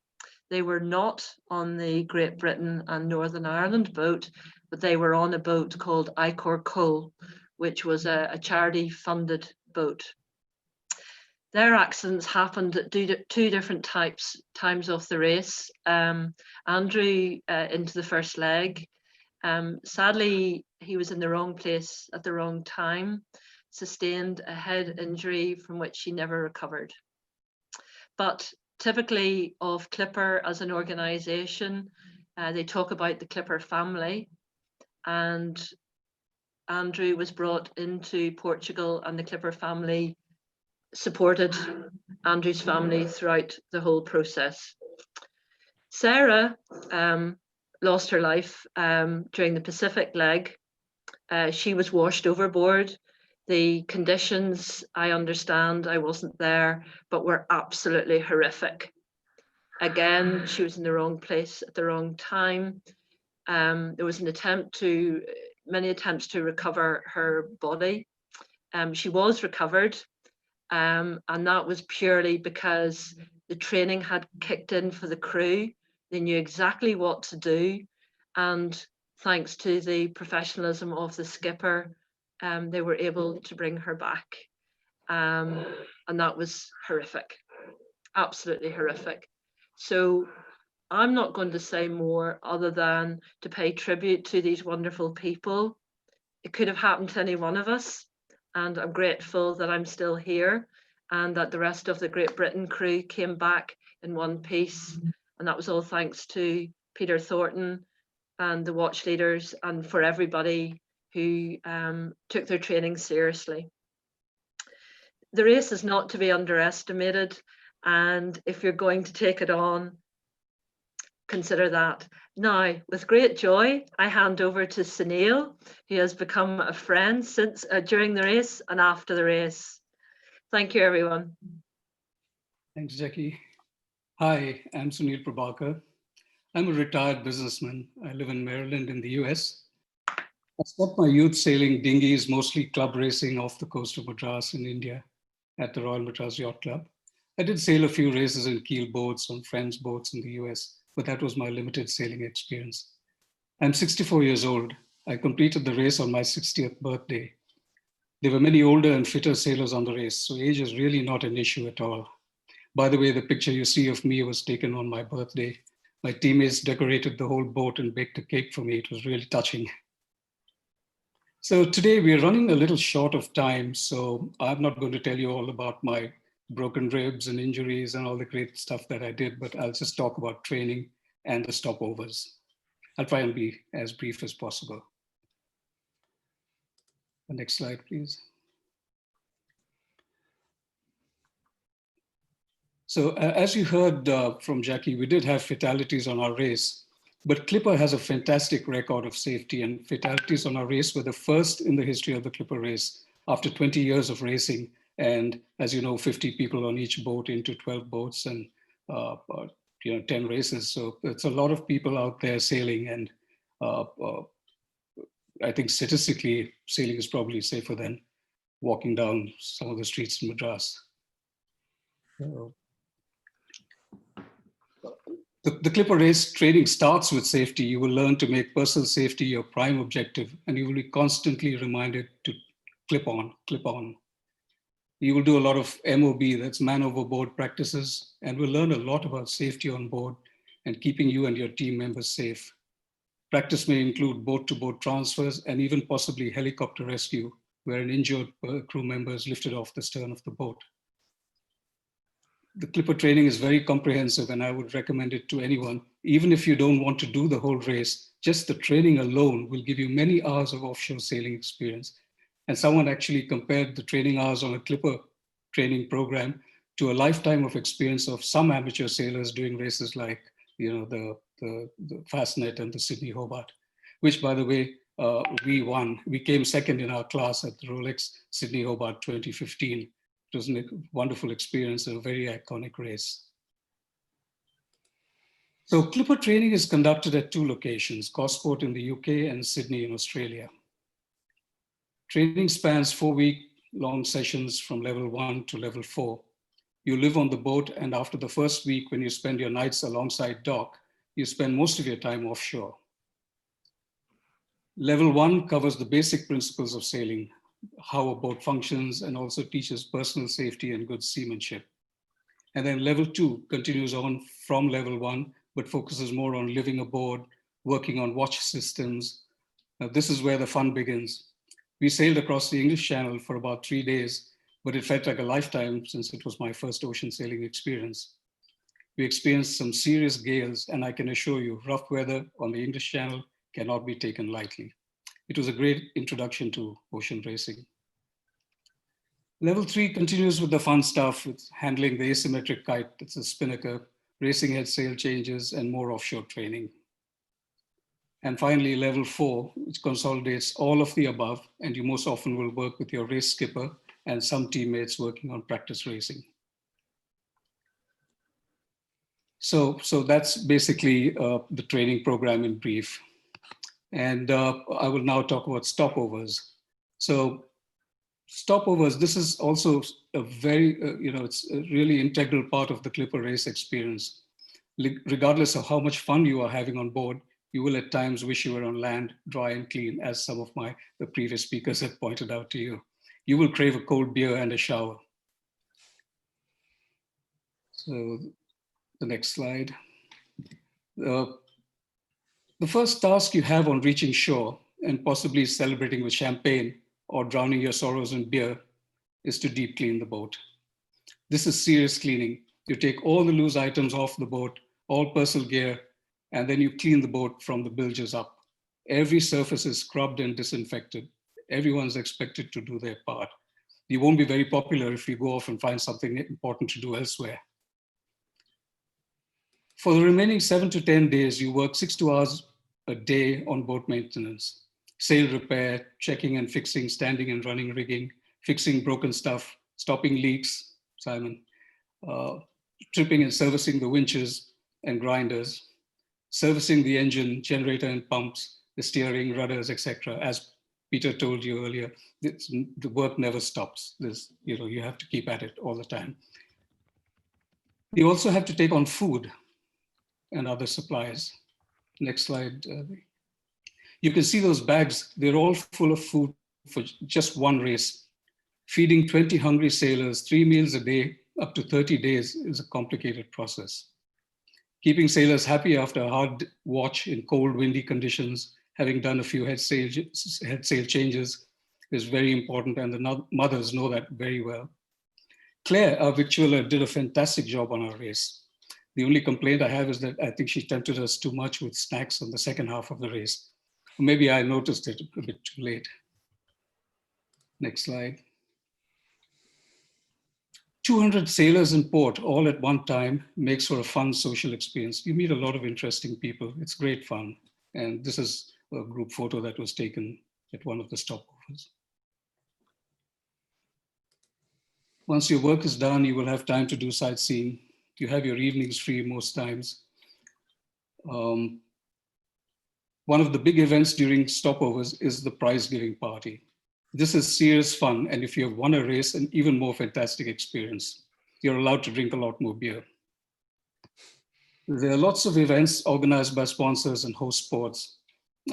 They were not on the Great Britain and Northern Ireland boat, but they were on a boat called Icor Coal, which was a charity funded boat. Their accidents happened at two different times of the race. Andrew into the first leg. Sadly, he was in the wrong place at the wrong time, sustained a head injury from which he never recovered. But typically of Clipper as an organisation, they talk about the Clipper family, and Andrew was brought into Portugal and the Clipper family supported Andrew's family throughout the whole process. Sarah lost her life during the Pacific leg. She was washed overboard. The conditions, I understand, I wasn't there, but were absolutely horrific. Again, she was in the wrong place at the wrong time. There was many attempts to recover her body. She was recovered, and that was purely because the training had kicked in for the crew. They knew exactly what to do, and thanks to the professionalism of the skipper, they were able to bring her back. And that was horrific, absolutely horrific. So I'm not going to say more other than to pay tribute to these wonderful people. It could have happened to any one of us, and I'm grateful that I'm still here and that the rest of the Great Britain crew came back in one piece. And that was all thanks to Peter Thornton and the watch leaders, and for everybody who took their training seriously. The race is not to be underestimated, and if you're going to take it on, consider that. Now, with great joy, I hand over to Sunil, who has become a friend since during the race and after the race. Thank you, everyone. Thanks, Jackie. Hi, I'm Sunil Prabhakar. I'm a retired businessman. I live in Maryland in the US. I spent my youth sailing dinghies, mostly club racing off the coast of Madras in India at the Royal Madras Yacht Club. I did sail a few races in keel boats on friends' boats in the US, but that was my limited sailing experience. I'm 64 years old. I completed the race on my 60th birthday. There were many older and fitter sailors on the race, so age is really not an issue at all. By the way, the picture you see of me was taken on my birthday. My teammates decorated the whole boat and baked a cake for me. It was really touching. So today we're running a little short of time, so I'm not going to tell you all about my broken ribs and injuries and all the great stuff that I did, but I'll just talk about training and the stopovers. I'll try and be as brief as possible. The next slide, please. So as you heard from Jackie, we did have fatalities on our race, but Clipper has a fantastic record of safety, and fatalities on our race were the first in the history of the Clipper race after 20 years of racing. And as you know, 50 people on each boat into 12 boats and 10 races. So it's a lot of people out there sailing, and I think statistically, sailing is probably safer than walking down some of the streets in Madras. The Clipper race training starts with safety. You will learn to make personal safety your prime objective, and you will be constantly reminded to clip on, clip on. You will do a lot of MOB, that's man overboard practices, and will learn a lot about safety on board and keeping you and your team members safe. Practice may include boat-to-boat transfers and even possibly helicopter rescue, where an injured crew member is lifted off the stern of the boat. The Clipper training is very comprehensive, and I would recommend it to anyone. Even if you don't want to do the whole race, just the training alone will give you many hours of offshore sailing experience. And someone actually compared the training hours on a Clipper training program to a lifetime of experience of some amateur sailors doing races like, the Fastnet and the Sydney Hobart, which, by the way, we won. We came second in our class at the Rolex Sydney Hobart 2015. It was a wonderful experience, a very iconic race. So Clipper training is conducted at 2 locations, Gosport in the UK and Sydney in Australia. Training spans 4-week-long sessions from level 1 to level 4. You live on the boat, and after the first week, when you spend your nights alongside dock, you spend most of your time offshore. Level 1 covers the basic principles of sailing, how a boat functions, and also teaches personal safety and good seamanship. And then level 2 continues on from level 1, but focuses more on living aboard, working on watch systems. Now, this is where the fun begins. We sailed across the English Channel for about 3 days, but it felt like a lifetime since it was my first ocean sailing experience. We experienced some serious gales, and I can assure you, rough weather on the English Channel cannot be taken lightly. It was a great introduction to ocean racing. Level 3 continues with the fun stuff, with handling the asymmetric kite, it's a spinnaker, racing head sail changes, and more offshore training. And finally, level 4, which consolidates all of the above, and you most often will work with your race skipper and some teammates working on practice racing. So that's basically the training program in brief. And I will now talk about stopovers. So stopovers, this is also a very, it's a really integral part of the Clipper race experience. Regardless of how much fun you are having on board, you will at times wish you were on land, dry and clean, as some of the previous speakers have pointed out to you. You will crave a cold beer and a shower. So the next slide. The first task you have on reaching shore, and possibly celebrating with champagne or drowning your sorrows in beer, is to deep clean the boat. This is serious cleaning. You take all the loose items off the boat, all personal gear, and then you clean the boat from the bilges up. Every surface is scrubbed and disinfected. Everyone's expected to do their part. You won't be very popular if you go off and find something important to do elsewhere. For the remaining 7 to 10 days, you work 6 to 2 hours a day on boat maintenance, sail repair, checking and fixing, standing and running rigging, fixing broken stuff, stopping leaks, Simon, tripping and servicing the winches and grinders, servicing the engine, generator and pumps, the steering, rudders, etc. As Peter told you earlier, the work never stops. You have to keep at it all the time. You also have to take on food and other supplies. Next slide. You can see those bags, they're all full of food for just one race. Feeding 20 hungry sailors 3 meals a day up to 30 days is a complicated process. Keeping sailors happy after a hard watch in cold, windy conditions, having done a few head sail changes, is very important, and the mothers know that very well. Claire, our victualler, did a fantastic job on our race. The only complaint I have is that I think she tempted us too much with snacks on the second half of the race. Maybe I noticed it a bit too late. Next slide. 200 sailors in port all at one time makes for a fun social experience. You meet a lot of interesting people. It's great fun. And this is a group photo that was taken at one of the stopovers. Once your work is done, you will have time to do sightseeing. You have your evenings free most times. One of the big events during stopovers is the prize giving party. This is serious fun, and if you have won a race, an even more fantastic experience. You're allowed to drink a lot more beer. There are lots of events organized by sponsors and host sports.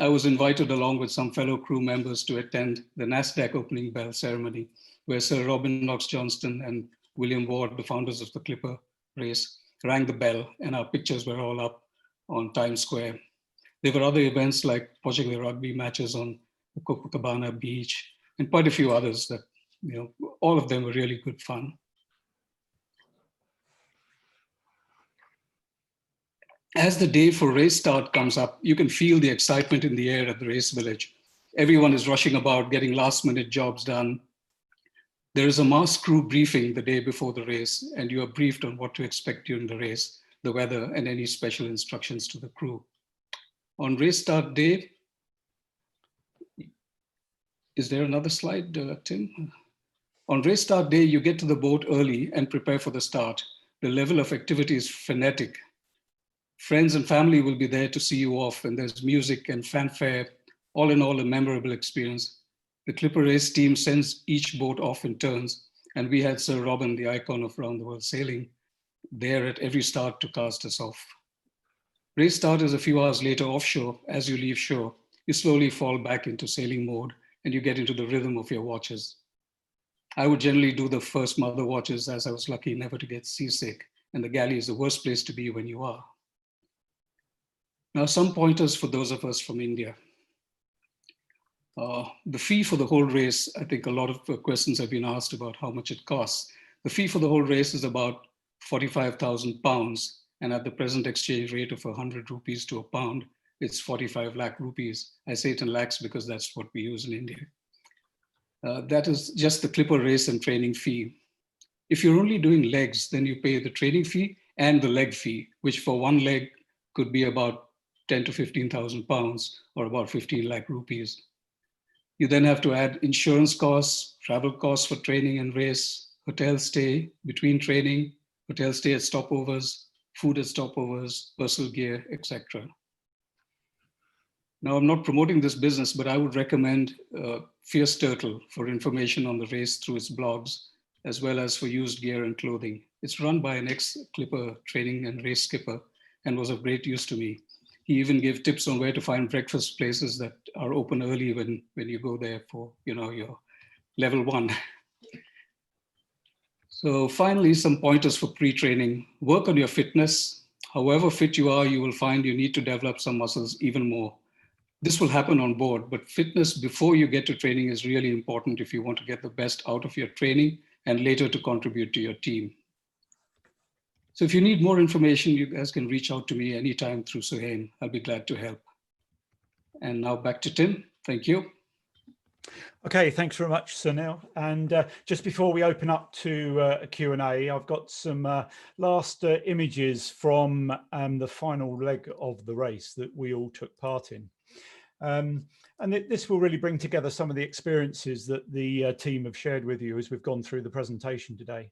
I was invited along with some fellow crew members to attend the NASDAQ opening bell ceremony, where Sir Robin Knox-Johnston and William Ward, the founders of the Clipper race, rang the bell, and our pictures were all up on Times Square. There were other events like watching the rugby matches on the Copacabana beach, and quite a few others that, all of them were really good fun. As the day for race start comes up, you can feel the excitement in the air at the race village. Everyone is rushing about, getting last minute jobs done. There is a mass crew briefing the day before the race, and you are briefed on what to expect during the race, the weather, and any special instructions to the crew. On race start day, is there another slide, Tim? On race start day, you get to the boat early and prepare for the start. The level of activity is frenetic. Friends and family will be there to see you off, and there's music and fanfare. All in all, a memorable experience. The Clipper race team sends each boat off in turns, and we had Sir Robin, the icon of round the world sailing, there at every start to cast us off. Race start is a few hours later offshore. As you leave shore, you slowly fall back into sailing mode, and you get into the rhythm of your watches. I would generally do the first mother watches, as I was lucky never to get seasick, and the galley is the worst place to be when you are. Now, some pointers for those of us from India. The fee for the whole race, I think a lot of questions have been asked about how much it costs. The fee for the whole race is about 45,000 pounds, and at the present exchange rate of 100 rupees to a pound, it's 45 lakh rupees. I say it in lakhs because that's what we use in India. That is just the Clipper race and training fee. If you're only doing legs, then you pay the training fee and the leg fee, which for one leg could be about 10 to 15,000 pounds or about 15 lakh rupees. You then have to add insurance costs, travel costs for training and race, hotel stay between training, hotel stay at stopovers, food at stopovers, personal gear, etc. Now, I'm not promoting this business, but I would recommend Fierce Turtle for information on the race through its blogs, as well as for used gear and clothing. It's run by an ex-Clipper training and race skipper and was of great use to me. He even gave tips on where to find breakfast places that are open early when you go there for your level 1. So finally, some pointers for pre-training. Work on your fitness. However fit you are, you will find you need to develop some muscles even more. This will happen on board, but fitness before you get to training is really important if you want to get the best out of your training and later to contribute to your team. So if you need more information, you guys can reach out to me anytime through Suhaim. I'll be glad to help. And now back to Tim. Thank you. Okay, thanks very much, Sunil. And just before we open up to a Q&A, I've got some last images from the final leg of the race that we all took part in. And this will really bring together some of the experiences that the team have shared with you as we've gone through the presentation today.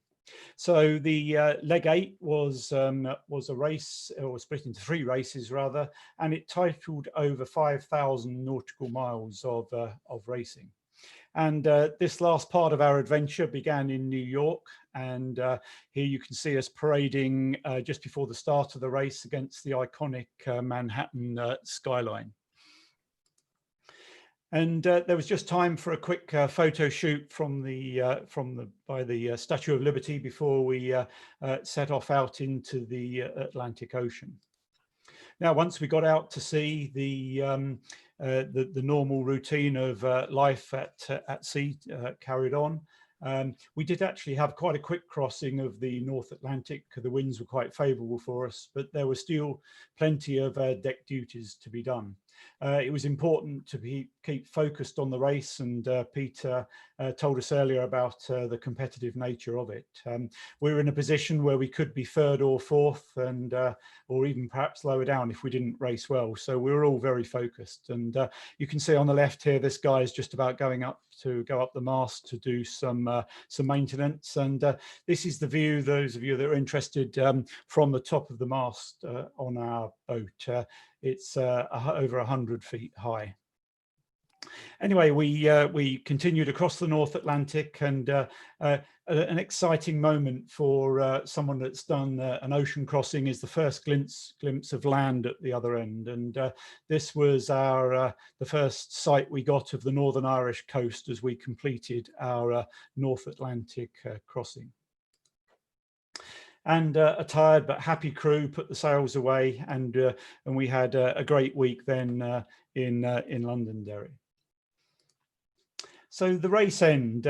So the leg 8 was a race, or split into 3 races rather, and it totaled over 5,000 nautical miles of racing. And this last part of our adventure began in New York, and here you can see us parading just before the start of the race against the iconic Manhattan skyline. And there was just time for a quick photo shoot by the Statue of Liberty before we set off out into the Atlantic Ocean. Now, once we got out to see the normal routine of life at sea carried on, We did actually have quite a quick crossing of the North Atlantic because the winds were quite favourable for us, but there was still plenty of deck duties to be done. It was important to keep focused on the race, and Peter told us earlier about the competitive nature of it. We were in a position where we could be third or fourth, and or even perhaps lower down if we didn't race well. So we were all very focused, and you can see on the left here, this guy is just about go up the mast to do some maintenance, and this is the view, those of you that are interested, from the top of the mast on our boat. It's over 100 feet high. Anyway, we continued across the North Atlantic, and an exciting moment for someone that's done an ocean crossing is the first glimpse of land at the other end. And this was the first sight we got of the Northern Irish coast as we completed our North Atlantic crossing. And a tired but happy crew put the sails away, and we had a great week then in Londonderry. So the race end,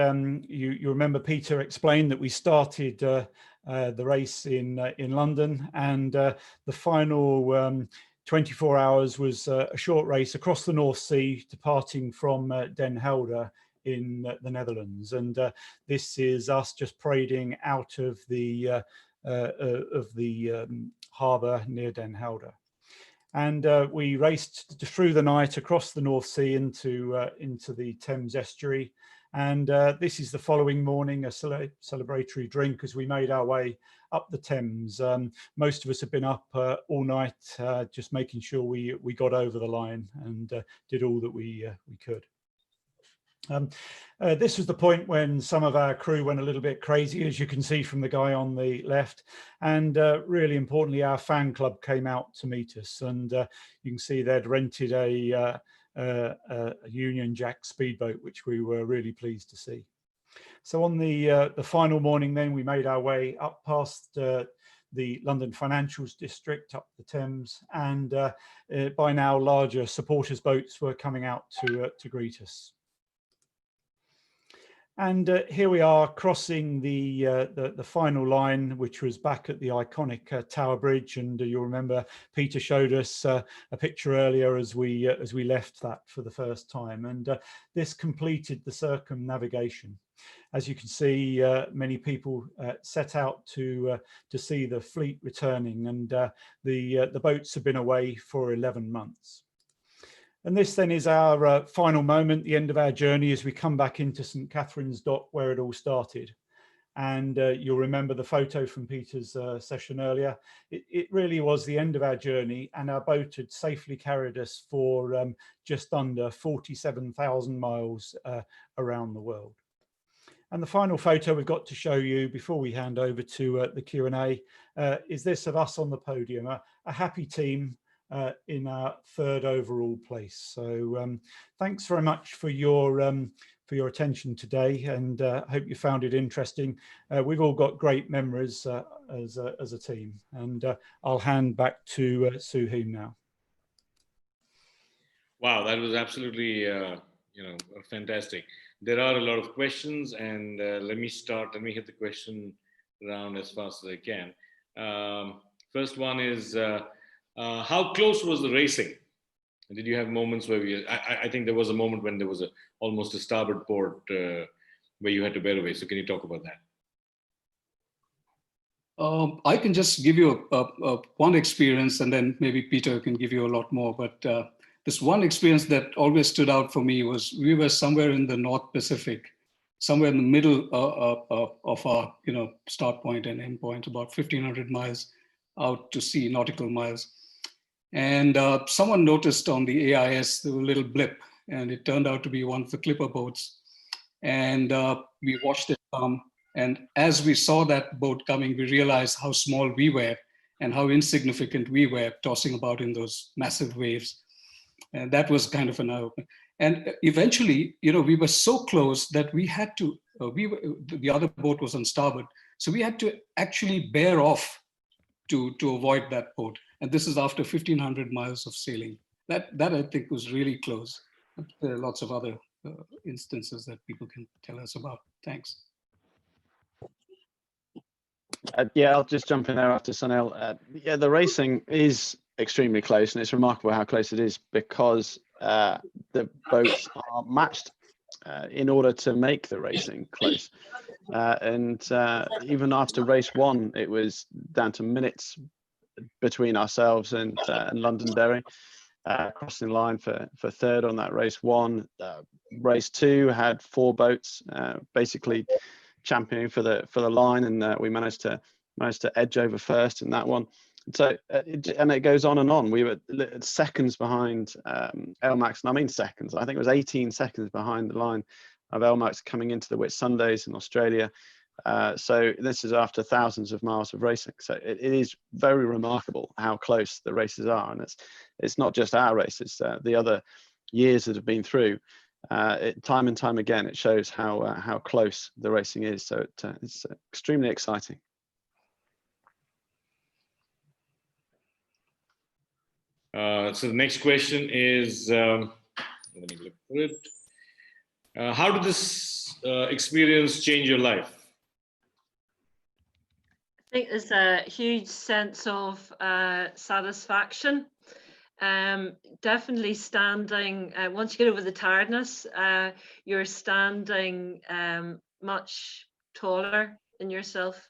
you remember Peter explained that we started the race in London, and the final 24 hours was a short race across the North Sea, departing from Den Helder in the Netherlands. And this is us just parading out of the harbour near Den Helder. And we raced through the night across the North Sea into the Thames estuary. And this is the following morning, a celebratory drink as we made our way up the Thames. Most of us have been up all night, just making sure we got over the line and did all that we could. This was the point when some of our crew went a little bit crazy, as you can see from the guy on the left, and really importantly, our fan club came out to meet us, and you can see they'd rented a Union Jack speedboat, which we were really pleased to see. So on the final morning then, we made our way up past the London Financials District, up the Thames, and by now larger supporters boats were coming out to greet us. And here we are crossing the final line, which was back at the iconic Tower Bridge. And you'll remember Peter showed us a picture earlier as we left that for the first time. And this completed the circumnavigation. As you can see, many people set out to see the fleet returning, and the boats have been away for 11 months. And this then is our final moment, the end of our journey, as we come back into St. Catherine's Dock, where it all started. And you'll remember the photo from Peter's session earlier. It really was the end of our journey, and our boat had safely carried us for just under 47,000 miles around the world. And the final photo we've got to show you before we hand over to the Q&A is this of us on the podium, a happy team in our third overall place. So thanks very much for your attention today, and hope you found it interesting. We've all got great memories as a team, and I'll hand back to Suhaim now. Wow, that was absolutely fantastic. There are a lot of questions, and let me hit the question round as fast as I can. First one is, how close was the racing? Did you have moments where I think there was a moment when there was almost a starboard port where you had to bear away. So can you talk about that? I can just give you one experience, and then maybe Peter can give you a lot more. But this one experience that always stood out for me was we were somewhere in the North Pacific, somewhere in the middle of our start point and end point, about 1,500 miles out to sea, nautical miles. And someone noticed on the AIS there was a little blip, and it turned out to be one of the clipper boats. And we watched it come. And as we saw that boat coming, we realized how small we were and how insignificant we were, tossing about in those massive waves. And that was kind of an eye-opener. And eventually, we were so close that we had to, the other boat was on starboard. So we had to actually bear off to avoid that boat. And this is after 1,500 miles of sailing. That I think was really close. There are lots of other instances that people can tell us about. Thanks. Yeah, I'll just jump in there after Sunil. Yeah, the racing is extremely close, and it's remarkable how close it is because the boats are matched in order to make the racing close. And even after race one, it was down to minutes between ourselves and Londonderry, crossing the line for third on that race one. Race two had 4 boats basically championing for the line, and we managed to edge over first in that one. So and it goes on and on. We were seconds behind LMAX, and I mean seconds. I think it was 18 seconds behind the line of LMAX coming into the Whitsundays in Australia. So this is after thousands of miles of racing. So it is very remarkable how close the races are, and it's not just our race. It's the other years that have been through. Time and time again, it shows how close the racing is. So it's extremely exciting. So the next question is, let me look for it. How did this experience change your life? I think there's a huge sense of satisfaction. Definitely standing, once you get over the tiredness, you're standing much taller in yourself.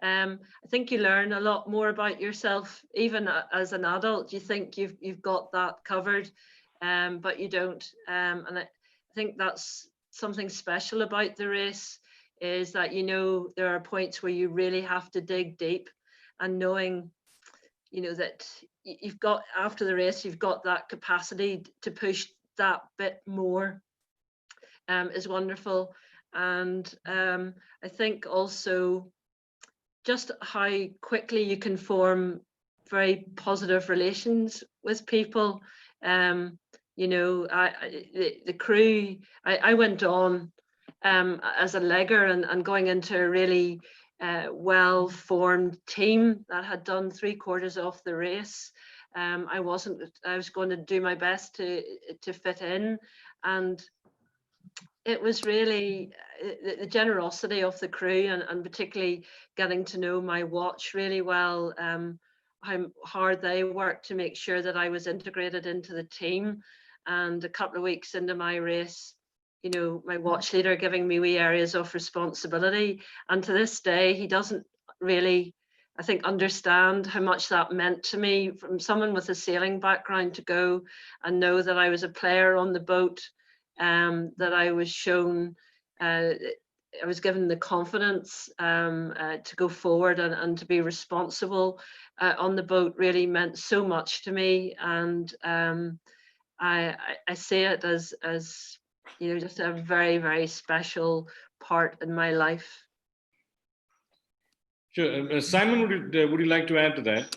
I think you learn a lot more about yourself, even as an adult. You think you've got that covered, but you don't. And I think that's something special about the race, is that, you know, there are points where you really have to dig deep, and knowing, you know, that you've got, after the race, you've got that capacity to push that bit more is wonderful. And I think also just how quickly you can form very positive relations with people. You know, the crew, I went on as a legger and going into a really well-formed team that had done 3/4 of the race. I was going to do my best to fit in, and it was really the generosity of the crew, and particularly getting to know my watch really well, how hard they worked to make sure that I was integrated into the team. And a couple of weeks into my race, you know, my watch leader giving me wee areas of responsibility. And to this day, he doesn't really, I think, understand how much that meant to me, from someone with a sailing background to go and know that I was a player on the boat, that I was shown, I was given the confidence to go forward and to be responsible on the boat, really meant so much to me. And I see it as you know, just a very, very special part in my life. Sure. Simon, would you like to add to that?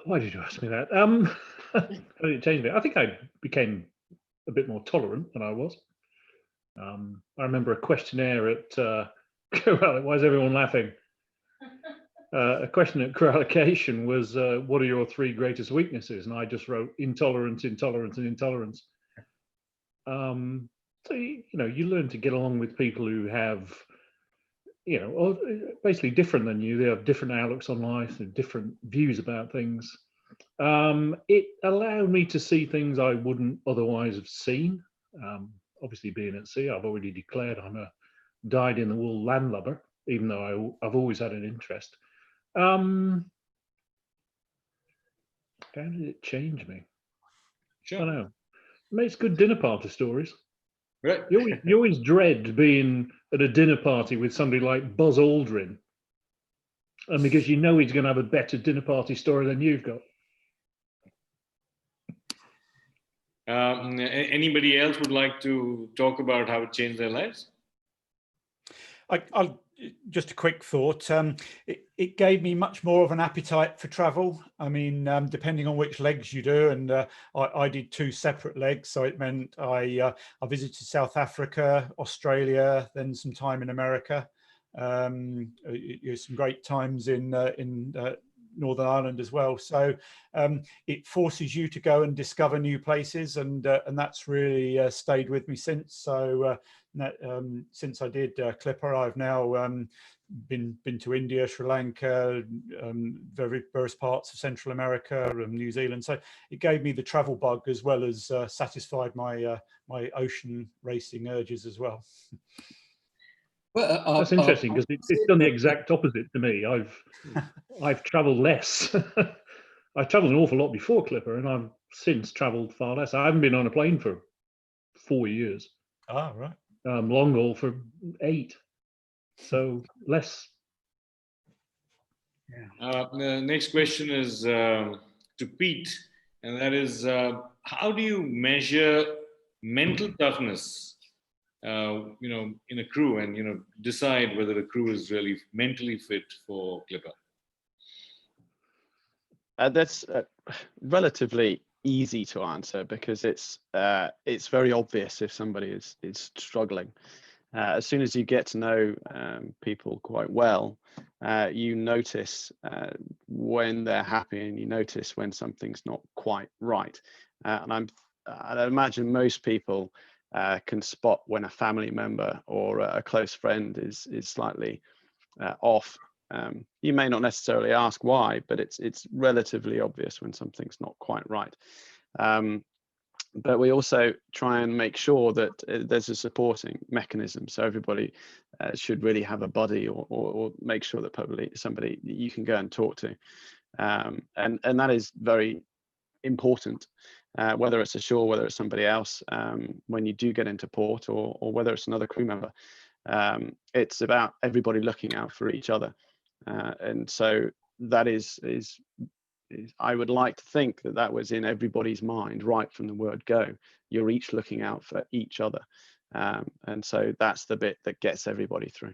Why did you ask me that? How did it change me? I think I became a bit more tolerant than I was. I remember a questionnaire at why is everyone laughing? A question at Corallocation was, what are your 3 greatest weaknesses? And I just wrote intolerance, intolerance, and intolerance. So, you know, you learn to get along with people who have, you know, basically different than you. They have different outlooks on life and different views about things. It allowed me to see things I wouldn't otherwise have seen. Obviously, being at sea, I've already declared I'm a dyed-in-the-wool landlubber, even though I've always had an interest. How did it change me? Sure. I don't know. It makes good dinner party stories. Right. You always dread being at a dinner party with somebody like Buzz Aldrin, and because you know he's going to have a better dinner party story than you've got. Anybody else would like to talk about how it changed their lives? I'll just a quick thought. It gave me much more of an appetite for travel. I mean, depending on which legs you do, and I did 2 separate legs, so it meant I visited South Africa, Australia, then some time in America. Some great times in Northern Ireland as well. So it forces you to go and discover new places, and that's really stayed with me since. So since I did Clipper, I've now been to India, Sri Lanka, various parts of Central America and New Zealand. So it gave me the travel bug as well as satisfied my my ocean racing urges as well. Well, That's interesting because it's done the exact opposite to me. I've travelled less. I've travelled an awful lot before Clipper, and I've since travelled far less. I haven't been on a plane for 4 years. Ah, right. Long haul for 8. So less. The next question is to Pete, and that is, how do you measure mental toughness, in a crew, and decide whether a crew is really mentally fit for Clipper? That's relatively easy to answer because it's very obvious if somebody is struggling. As soon as you get to know people quite well, you notice when they're happy, and you notice when something's not quite right. And I imagine most people can spot when a family member or a close friend is slightly off. You may not necessarily ask why, but it's relatively obvious when something's not quite right. But we also try and make sure that there's a supporting mechanism. So everybody should really have a buddy, or make sure that probably somebody that you can go and talk to. And that is very important, whether it's ashore, whether it's somebody else, when you do get into port, or whether it's another crew member. It's about everybody looking out for each other. And so that is I would like to think that was in everybody's mind right from the word go. You're each looking out for each other. And so that's the bit that gets everybody through.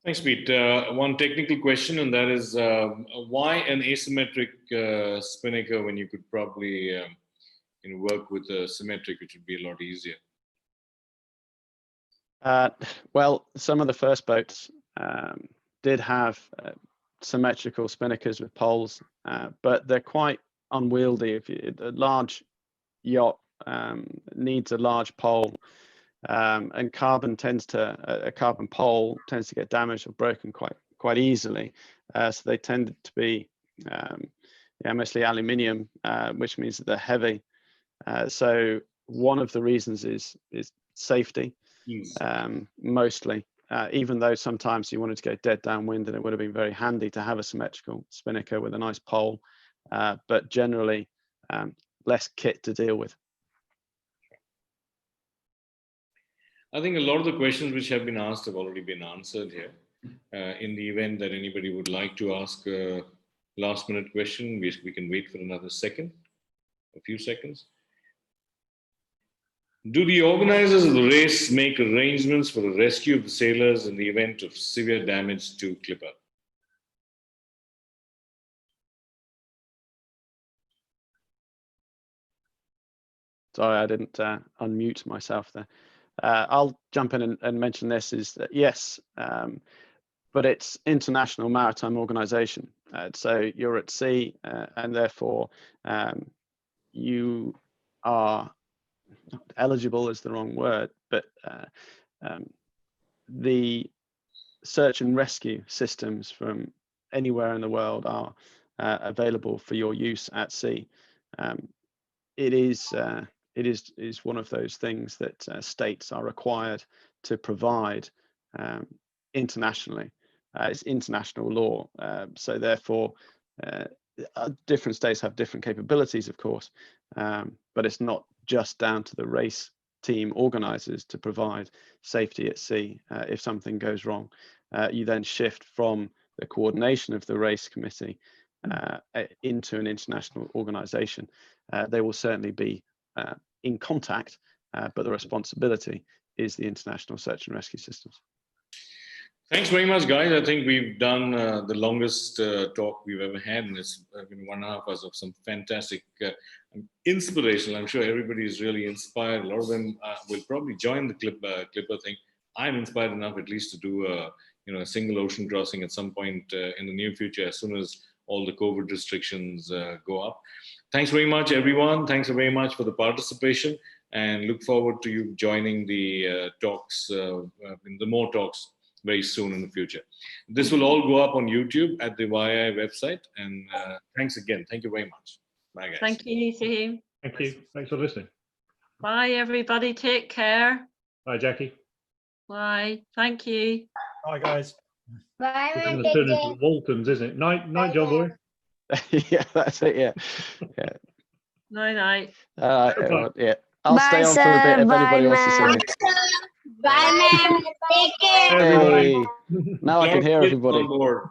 Thanks, Pete. One technical question, and that is, why an asymmetric spinnaker when you could probably work with a symmetric, which would be a lot easier? Well, some of the first boats did have symmetrical spinnakers with poles, but they're quite unwieldy. A large yacht needs a large pole, and a carbon pole tends to get damaged or broken quite easily. So they tended to be mostly aluminium, which means that they're heavy. So one of the reasons is safety, mostly. Even though sometimes you wanted to go dead downwind, and it would have been very handy to have a symmetrical spinnaker with a nice pole, but generally less kit to deal with. I think a lot of the questions which have been asked have already been answered here. In the event that anybody would like to ask a last minute question, we can wait for another second, a few seconds. Do the organizers of the race make arrangements for the rescue of the sailors in the event of severe damage to Clipper? Sorry, I didn't unmute myself there. I'll jump in and mention this is that yes, but it's International Maritime Organization. So you're at sea, and therefore you are eligible is the wrong word, but the search and rescue systems from anywhere in the world are available for your use at sea. It is one of those things that states are required to provide internationally. It's international law, so therefore different states have different capabilities, of course, but it's not just down to the race team organizers to provide safety at sea. If something goes wrong, you then shift from the coordination of the race committee into an international organization. They will certainly be in contact, but the responsibility is the international search and rescue systems. Thanks very much, guys. I think we've done the longest talk we've ever had, and it's been 1.5 hours of some fantastic inspirational. I'm sure everybody is really inspired. A lot of them will probably join the Clipper thing. I'm inspired enough, at least, to do a single ocean crossing at some point in the near future, as soon as all the COVID restrictions go up. Thanks very much, everyone. Thanks very much for the participation, and look forward to you joining the talks, in the more talks very soon in the future. This will all go up on YouTube at the YI website. And thanks again. Thank you very much. Bye, guys. Thank you, Sahim. Thank you. Thanks for listening. Bye, everybody. Take care. Bye, Jackie. Bye. Thank you. Bye, guys. Bye, It's man. going to turn into the Waltons, isn't it? Night, John Boy. Yeah, that's it. Yeah. Night, night. Everyone, yeah. I'll stay on for a bit if anybody wants to see me. Bye, ma'am. Take care. Everybody. Hey, now I can hear Get everybody. on board.